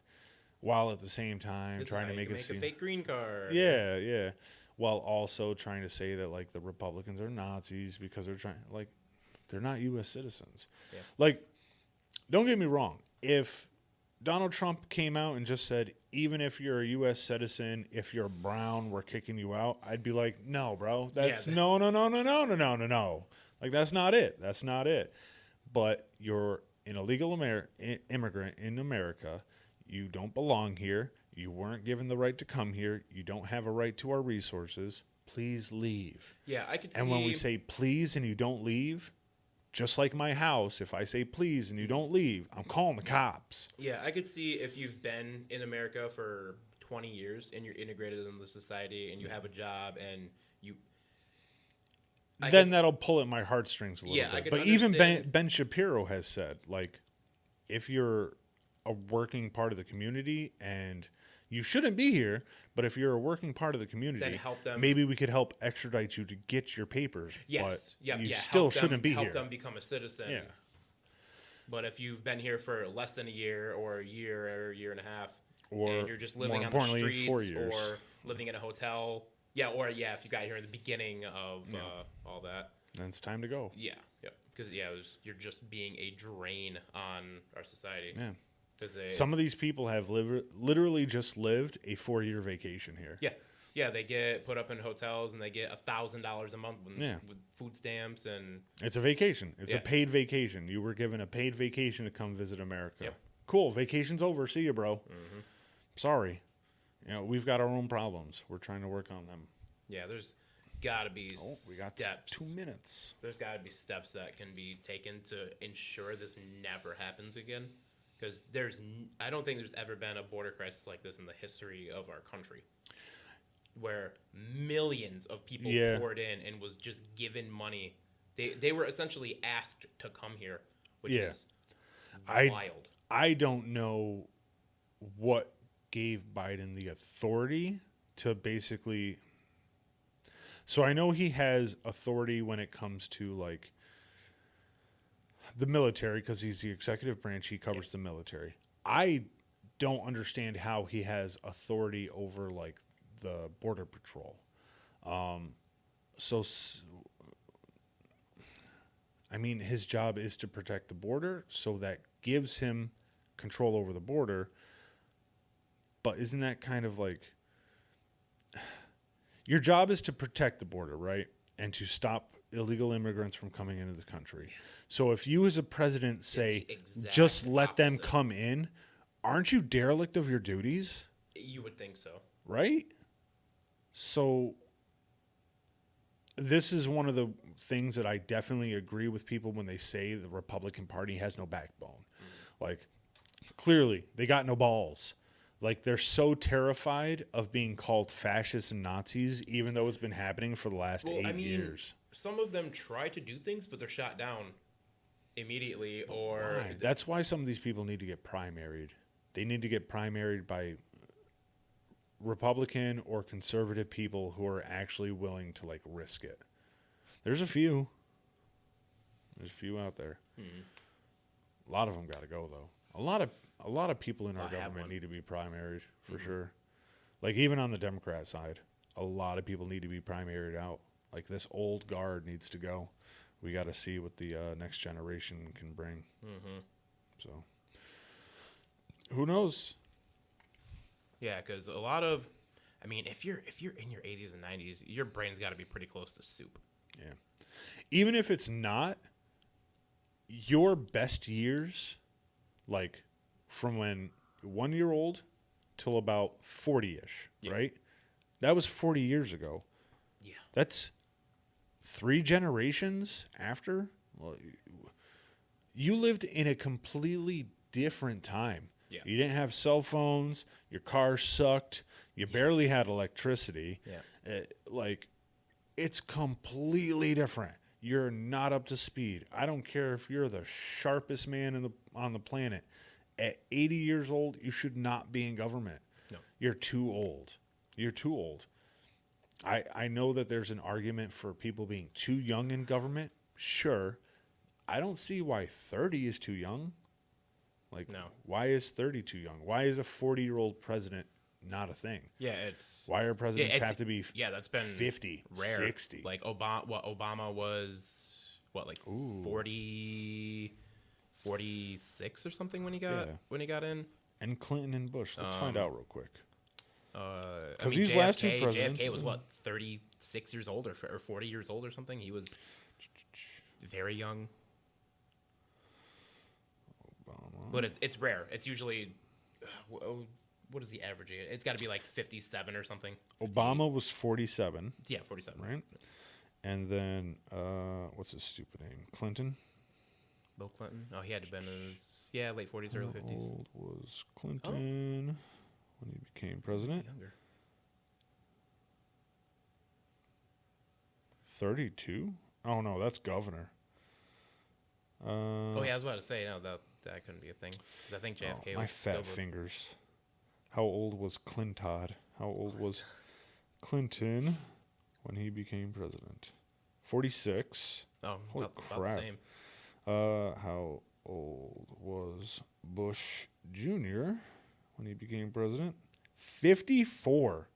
while at the same time trying to make it seem a fake green card. Yeah. While also trying to say that like the Republicans are Nazis because they're not U.S. citizens. Yeah. Like, don't get me wrong. If Donald Trump came out and just said, even if you're a U.S. citizen, if you're brown, we're kicking you out, I'd be like, no, bro. No. Like, that's not it. That's not it. But you're an illegal immigrant in America. You don't belong here. You weren't given the right to come here. You don't have a right to our resources. Please leave. Yeah, I could see. And when we say please and you don't leave, just like my house, if I say please and you don't leave, I'm calling the cops. Yeah, I could see if you've been in America for 20 years and you're integrated into the society and you have a job and you... that'll pull at my heartstrings a little bit. But understand. Even Ben Shapiro has said, like, if you're a working part of the community and You shouldn't be here, but if you're a working part of the community, then help them. maybe we could help extradite you to get your papers. Yes. But you Yeah. still shouldn't be help here. them become a citizen. Yeah. But if you've been here for less than a year or a year and a half, Or and you're just living more on the importantly, 4 streets years. or living in a hotel, if you got here in the beginning of all that, then it's time to go. because you're just being a drain on our society. Yeah. They, Some of these people have literally just lived a 4-year vacation here. Yeah, they get put up in hotels and they get $1,000 a month with food stamps and It's a vacation. It's a paid vacation. You were given a paid vacation to come visit America. Yep. Cool. Vacation's over. See you, bro. Mm-hmm. Sorry. We've got our own problems. We're trying to work on them. Yeah, there's got to be We got steps. 2 minutes. There's got to be steps that can be taken to ensure this never happens again. Because I don't think there's ever been a border crisis like this in the history of our country, where millions of people poured in and was just given money. They were essentially asked to come here, which is wild. I don't know what gave Biden the authority to basically. So I know he has authority when it comes to like the military, because he's the executive branch. He covers the military. I don't understand how he has authority over like the border patrol. I mean, his job is to protect the border, so that gives him control over the border. But isn't that kind of like, your job is to protect the border, right? And to stop illegal immigrants from coming into the country. So if you as a president say, just let them come in, aren't you derelict of your duties? You would think so. Right? So this is one of the things that I definitely agree with people when they say the Republican Party has no backbone. Mm-hmm. Like, clearly, they got no balls. Like, they're so terrified of being called fascists and Nazis, even though it's been happening for the last 8 years. Some of them try to do things, but they're shot down immediately. Why? That's why some of these people need to get primaried. They need to get primaried by Republican or conservative people who are actually willing to like risk it. There's a few out there. A lot of them got to go though. A lot of people in our government need to be primaried for sure. Like even on the Democrat side, a lot of people need to be primaried out. Like this old guard needs to go. We got to see what the next generation can bring. So who knows? Yeah, because a lot of, if you're in your 80s and 90s, your brain's got to be pretty close to soup. Yeah. Even if it's not, your best years, like from when 1 year old till about 40-ish, right? That was 40 years ago. Yeah. That's 3 generations after. Well, you lived in a completely different time. Yeah. You didn't have cell phones. Your car sucked. You barely had electricity. Yeah. It's completely different. You're not up to speed. I don't care if you're the sharpest man on the planet. At 80 years old, you should not be in government. No. You're too old. You're too old. I know that there's an argument for people being too young in government. Sure. I don't see why 30 is too young. Like, no. Why is 30 too young? Why is a 40-year-old president not a thing? Yeah, it's... Why are presidents have to be that's been 50, rare. 60? Like, Obama was, 46 or something when he got in? And Clinton and Bush. Let's find out real quick. Because these last two presidents... JFK was, 36 years old or 40 years old or something? He was very young. Obama. But it's rare. It's usually... what is the average age? It's got to be 57 or something. 58. Obama was 47. Yeah, 47. Right? And then, what's his stupid name? Clinton? Bill Clinton? Oh, he had to have been in his, late 40s, early 50s. How old was Clinton when he became president? Younger. 32? Oh, no, that's governor. I was about to say, no, that couldn't be a thing. Because I think JFK was my fat fingers. How old was Clinton? How old was Clinton when he became president? 46. Oh, Holy about the crap. same. How old was Bush Jr. when he became president? 54.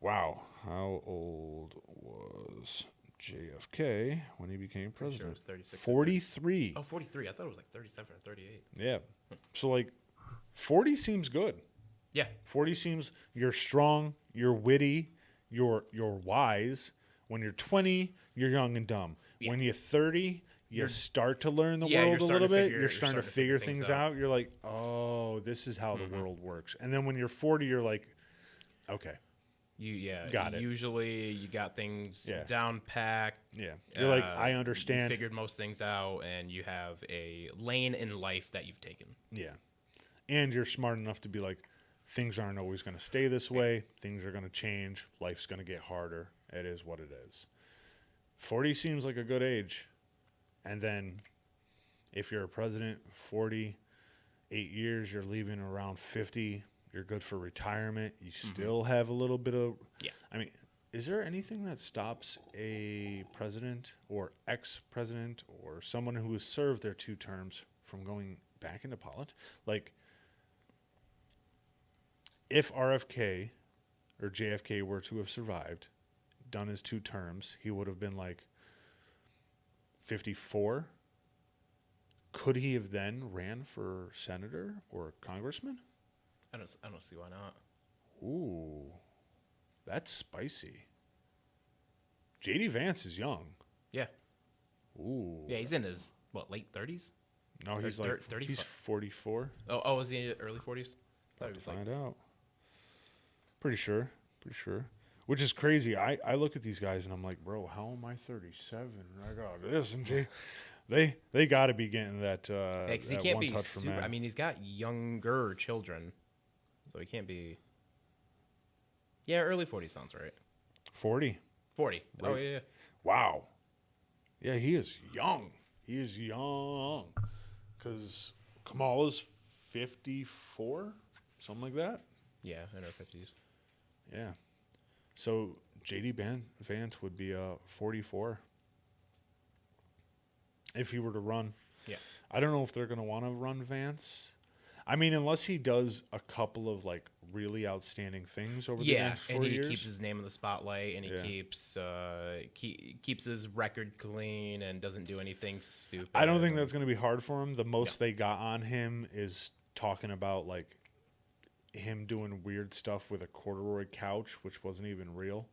Wow. How old was JFK when he became Pretty sure it president? was 36. 43. Oh, 43. I thought it was like 37 or 38. Yeah. So, like, 40 seems good. Yeah. 40 seems you're strong, you're witty, you're wise. When you're 20, you're young and dumb. Yeah. When you're 30, you start to learn the Yeah, world a you're little starting to bit. You're starting to figure things out. You're like, oh, this is how the world works. And then when you're 40, you're like, okay, got it. Usually you got things Yeah. down packed. Yeah. You're like, I understand. You figured most things out, and you have a lane in life that you've taken. Yeah. And you're smart enough to be like, things aren't always going to stay this way. Things are going to change. Life's going to get harder. It is what it is. 40 seems like a good age. And then if you're a president, 48 years, you're leaving around 50. You're good for retirement. You still have a little bit of... Yeah. I mean, is there anything that stops a president or ex-president or someone who has served their 2 terms from going back into politics? Like, if RFK or JFK were to have survived, done his 2 terms, he would have been like 54. Could he have then ran for senator or congressman? I don't see why not. Ooh, that's spicy. JD Vance is young. Yeah. Ooh. Yeah, he's in his late 30s. No, he's like 30. he's 44. Oh, was he in early 40s? I thought he was Find out. Pretty sure. Which is crazy. I look at these guys and I'm like, bro, how am I 37? I got this, and they got to be getting that. Because he that can't one be touch from super. man. I mean, he's got younger children, so he can't be. Yeah, early 40s sounds right. 40. 40. Oh Right. yeah. Wow. Yeah, he is young. He is young. Because Kamala's 54, something like that. Yeah, in her 50s. Yeah. So JD Vance would be 44 if he were to run. Yeah. I don't know if they're going to want to run Vance. I mean, unless he does a couple of like really outstanding things over the next 4 and he years. keeps his name in the spotlight, and he keeps his record clean, and doesn't do anything stupid. I don't think that's going to be hard for him. The most they got on him is talking about like him doing weird stuff with a corduroy couch, which wasn't even real.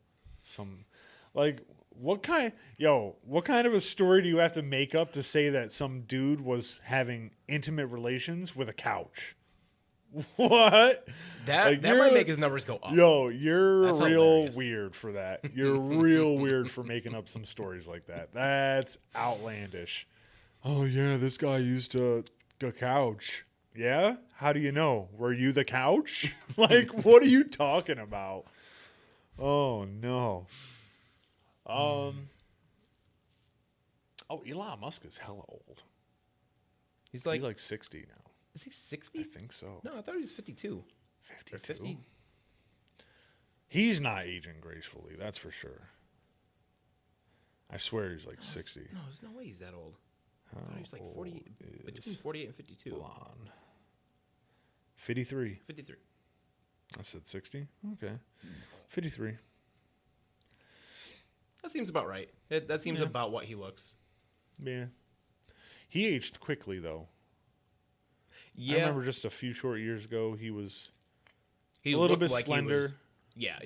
What kind of a story do you have to make up to say that some dude was having intimate relations with a couch? What? That might make his numbers go up. Yo, you're That's real hilarious. weird for that. You're real weird for making up some stories like that. That's outlandish. Oh yeah, this guy used a couch. Yeah? How do you know? Were you the couch? Like, what are you talking about? Oh no. Elon Musk is hella old. He's He's like like 60 now. is he 60? I think so. No, I thought he was 52. 52. Or 50. He's not aging gracefully, that's for sure. I swear he's like 60. No, there's no way he's that old. I thought he was like How 40, old between is 48 and 52. Elon? 53. 53. I said 60? Okay. 53. That seems about right. That seems about what he looks. Yeah. He aged quickly, though. Yeah. I remember just a few short years ago, he was he a little looked bit like slender. He was,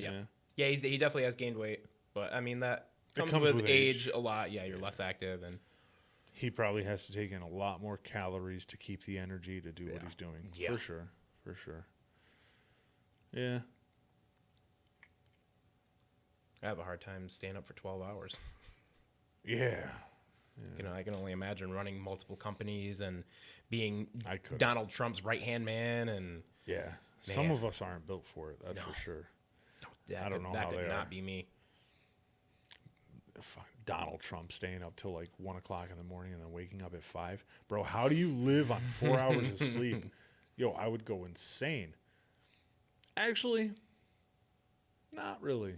yeah. He definitely has gained weight. But, I mean, that comes, comes with with age age. a lot. Yeah, you're less active. And He probably has to take in a lot more calories to keep the energy to do what he's doing. Yeah. For sure. Yeah. I have a hard time staying up for 12 hours. Yeah. You know, I can only imagine running multiple companies and being I could. Donald Trump's right-hand man. And Yeah. Some of us aren't built for it, that's No. for sure. that I don't know that how could they not are. be me. Donald Trump staying up till like 1 o'clock in the morning and then waking up at 5. Bro, how do you live on 4 hours of sleep? Yo, I would go insane. Actually, not really.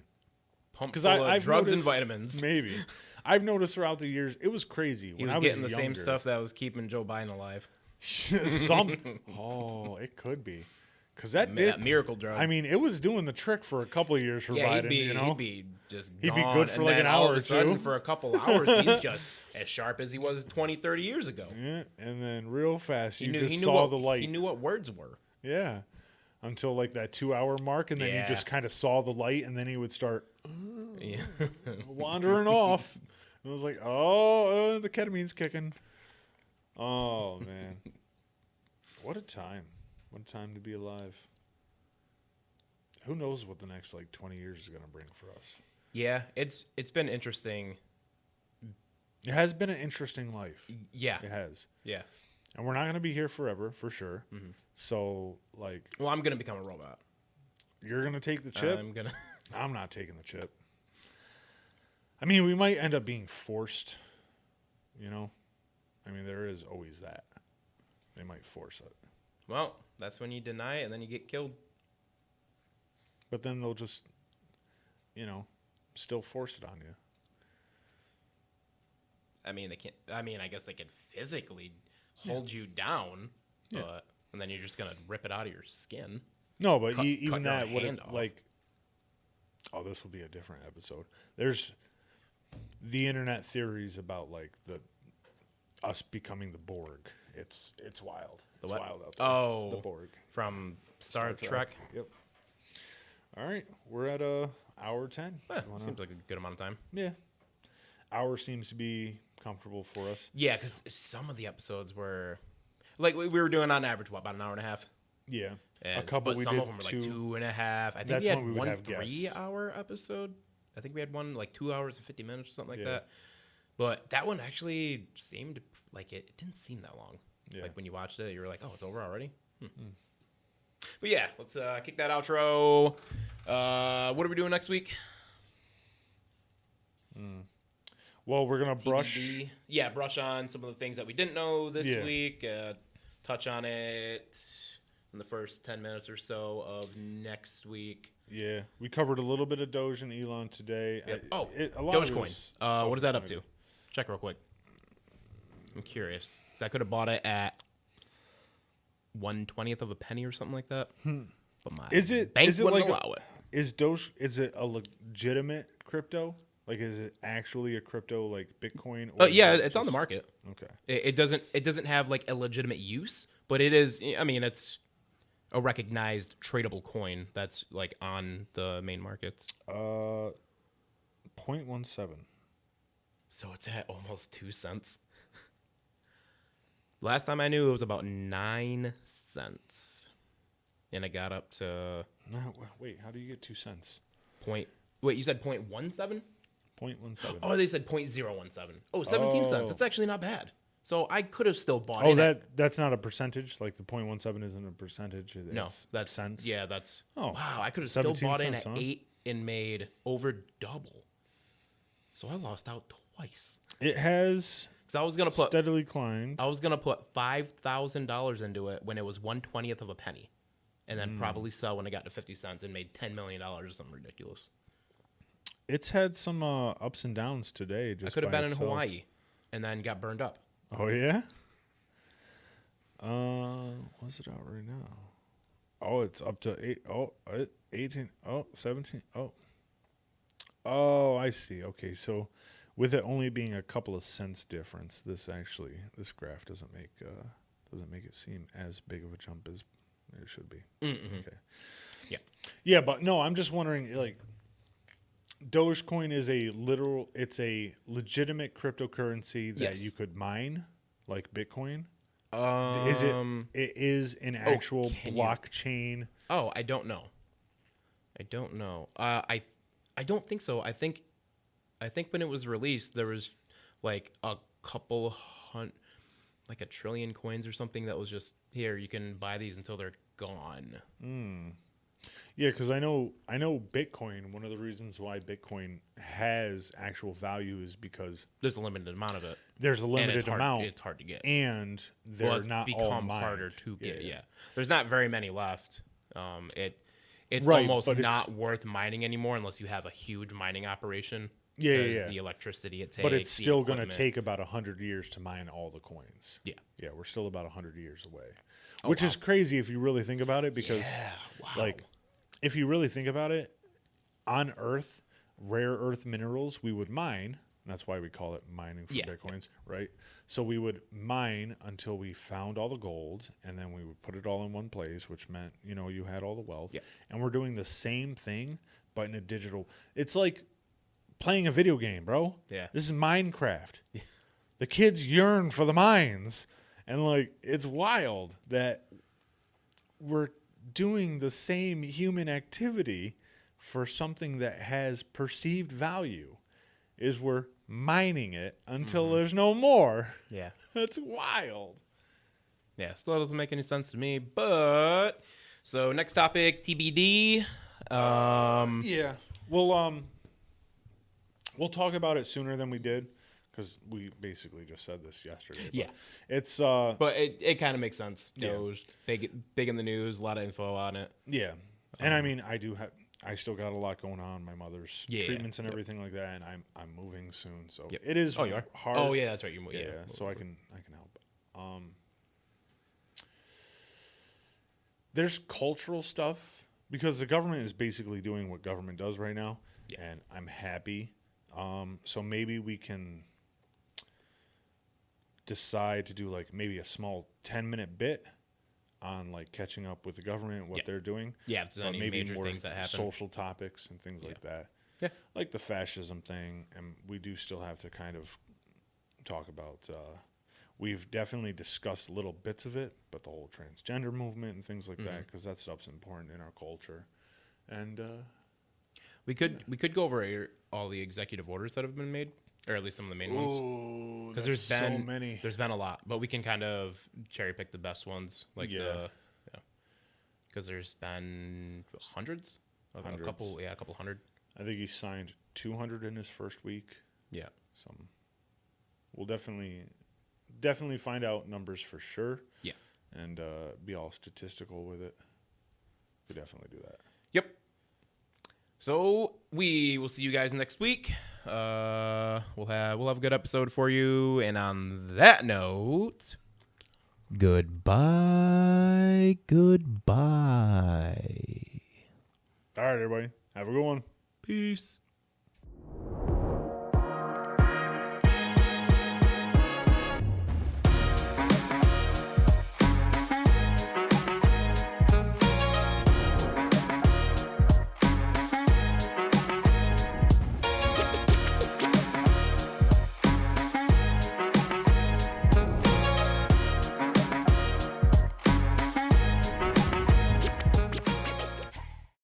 Pump 'Cause full I- of I've drugs and noticed- vitamins. Maybe. I've noticed throughout the years, it was crazy. He When was I was getting the same younger- stuff that was keeping Joe Biden alive. It could be. Because that did. That miracle drug. I mean, it was doing the trick for a couple of years for yeah, Biden, you know? he'd be just He'd be gone, good for and like then an all hour of or a sudden, two. for a couple hours, he's just as sharp as he was 20, 30 years ago. Yeah, and then real fast, He you knew, just he knew saw what, the light. He knew what words were. Yeah. Until like that 2-hour mark, and then you Yeah. just kind of saw the light, and then he would start Yeah. wandering off. And I was like, oh, the ketamine's kicking. Oh, man. What a time. What a time to be alive. Who knows what the next, 20 years is going to bring for us. Yeah, it's been interesting. It has been an interesting life. Yeah. It has. Yeah. And we're not going to be here forever, for sure. Mm-hmm. So, Well, I'm going to become a robot. you're going to take the chip? I'm going to... I'm not taking the chip. I mean, we might end up being forced, you know? I mean, there is always that. They might force it. Well, that's when you deny it and then you get killed. But then they'll just, still force it on you. I mean, I guess they could physically hold you down, Yeah. but and then you're just going to rip it out of your skin. No, but Cut even your that would hand off. oh, this will be a different episode. There's the internet theories about us becoming the Borg. It's wild. It's what? wild out there. Oh. The Borg. From Star Trek. Yep. All right, we're at hour 10. Seems like a good amount of time. Yeah. Hour seems to be comfortable for us. Yeah, because some of the episodes were... we were doing on average, about an hour and a half? Yeah. And, a couple but we some did of them were 2.5. I think That's we had when we would one have guests. 3-hour episode. I think we had one 2 hours and 50 minutes or something like Yeah. that. But that one actually seemed like it didn't seem that long. Yeah. Like when you watched it, you were like, oh, it's over already? But yeah, let's kick that outro. What are we doing next week? Well, we're going to brush. TBD. Yeah, brush on some of the things that we didn't know this Yeah. week. Touch on it in the first 10 minutes or so of next week. Yeah. We covered a little bit of Doge and Elon today. Yep. A lot of it Dogecoin. was What is that up to? self-explanatory. Check real quick. I'm curious. Because I could have bought it at 1/20th of a penny or something like that. But my bank wouldn't allow it. Is Doge, is it a legitimate crypto? Is it actually a crypto like Bitcoin? Or Yeah, is it it's on the just- market. Okay. It doesn't have a legitimate use, but it is. I mean, it's a recognized tradable coin that's on the main markets. 0.17. So it's at almost 2 cents. Last time I knew, it was about 9 cents, and it got up to No, wait, how do you get 2 cents? Wait, you said 0.17? 0.17. Oh, they said 0.017. Oh, 17 cents. Oh. That's actually not bad. So I could have still bought Oh, it. that's not a percentage. Like the 0.17 isn't a percentage. No, it's that's cents. Yeah, that's. Oh, wow, I could have still 17 bought in cents, at huh? 8 and made over double. So I lost out twice. It has Because I was gonna put steadily climbed. $5,000 into it when it was 1/20th of a penny, and then probably sell when it got to 50 cents and made $10 million or something ridiculous. It's had some ups and downs today. Just I could have by been in itself. Hawaii, and then got burned up. Oh yeah. What's it out right now? Oh, it's up to 18. Oh, 17. Oh, I see. Okay, so with it only being a couple of cents difference, this graph doesn't make it seem as big of a jump as it should be. Mm-hmm. Okay. Yeah. Yeah, but no, I'm just wondering, Dogecoin is it's a legitimate cryptocurrency that Yes. you could mine, like Bitcoin. Is It is an actual can you- blockchain. Oh, I don't know. I don't think so. I think when it was released, there was a couple a trillion coins or something that was just here. You can buy these until they're gone. Yeah, because I know Bitcoin. One of the reasons why Bitcoin has actual value is because There's a limited amount of it. there's a And limited it's hard, amount, It's hard to get. and they're Well, it's not all become mined. harder to get. Yeah. Yeah, there's not very many left. it's Right, almost but not worth mining anymore unless you have a huge mining operation. Yeah, yeah, Because yeah. the electricity it takes. But it's the still going to equipment. take about 100 years to mine all the coins. Yeah. Yeah, we're still about 100 years away. Oh, Which wow. is crazy if you really think about it, because Yeah, wow. like if you really think about it, on Earth, rare earth minerals we would mine. And that's why we call it mining for Yeah. Bitcoins, right? So we would mine until we found all the gold, and then we would put it all in one place, which meant, you know, you had all the wealth. Yeah. And we're doing the same thing, but in a digital. It's like playing a video game, bro. Yeah. This is Minecraft. The kids yearn for the mines. And like, it's wild that we're doing the same human activity for something that has perceived value. Is we're mining it until there's no more. Yeah. That's wild. Yeah, still doesn't make any sense to me. But so next topic, TBD. Yeah. We'll talk about it sooner than we did, because we basically just said this yesterday. Yeah. It's But it kind of makes sense. Yeah. Doge, big in the news, a lot of info on it. yeah. And I mean, I still got a lot going on. My mother's Yeah, treatments and yep. everything like that, and I'm moving soon, so Yep. it is Oh, you are? hard. Oh, yeah, that's right. You're Yeah, so I can help. There's cultural stuff, because the government is basically doing what government does right now, Yeah. and I'm happy. So maybe we can decide to do like maybe a small 10-minute bit on like catching up with the government, what Yeah. they're doing. Yeah, if there's But any maybe major more things that happen. social topics and things like that. Yeah. Like the fascism thing, and we do still have to kind of talk about. We've definitely discussed little bits of it, but the whole transgender movement and things like that, because that stuff's important in our culture. And We could go over all the executive orders that have been made, or at least some of the main ones. oh, Because there's there's been so many. There's been a lot, but we can kind of cherry pick the best ones, like Yeah. because there's been hundreds of Hundreds. a couple hundred. I think he signed 200 in his first week. Yeah. We'll definitely find out numbers for sure. Yeah. And be all statistical with it. We definitely do that. Yep. So we will see you guys next week. We'll have a good episode for you. And on that note, goodbye. All right, everybody. Have a good one. Peace.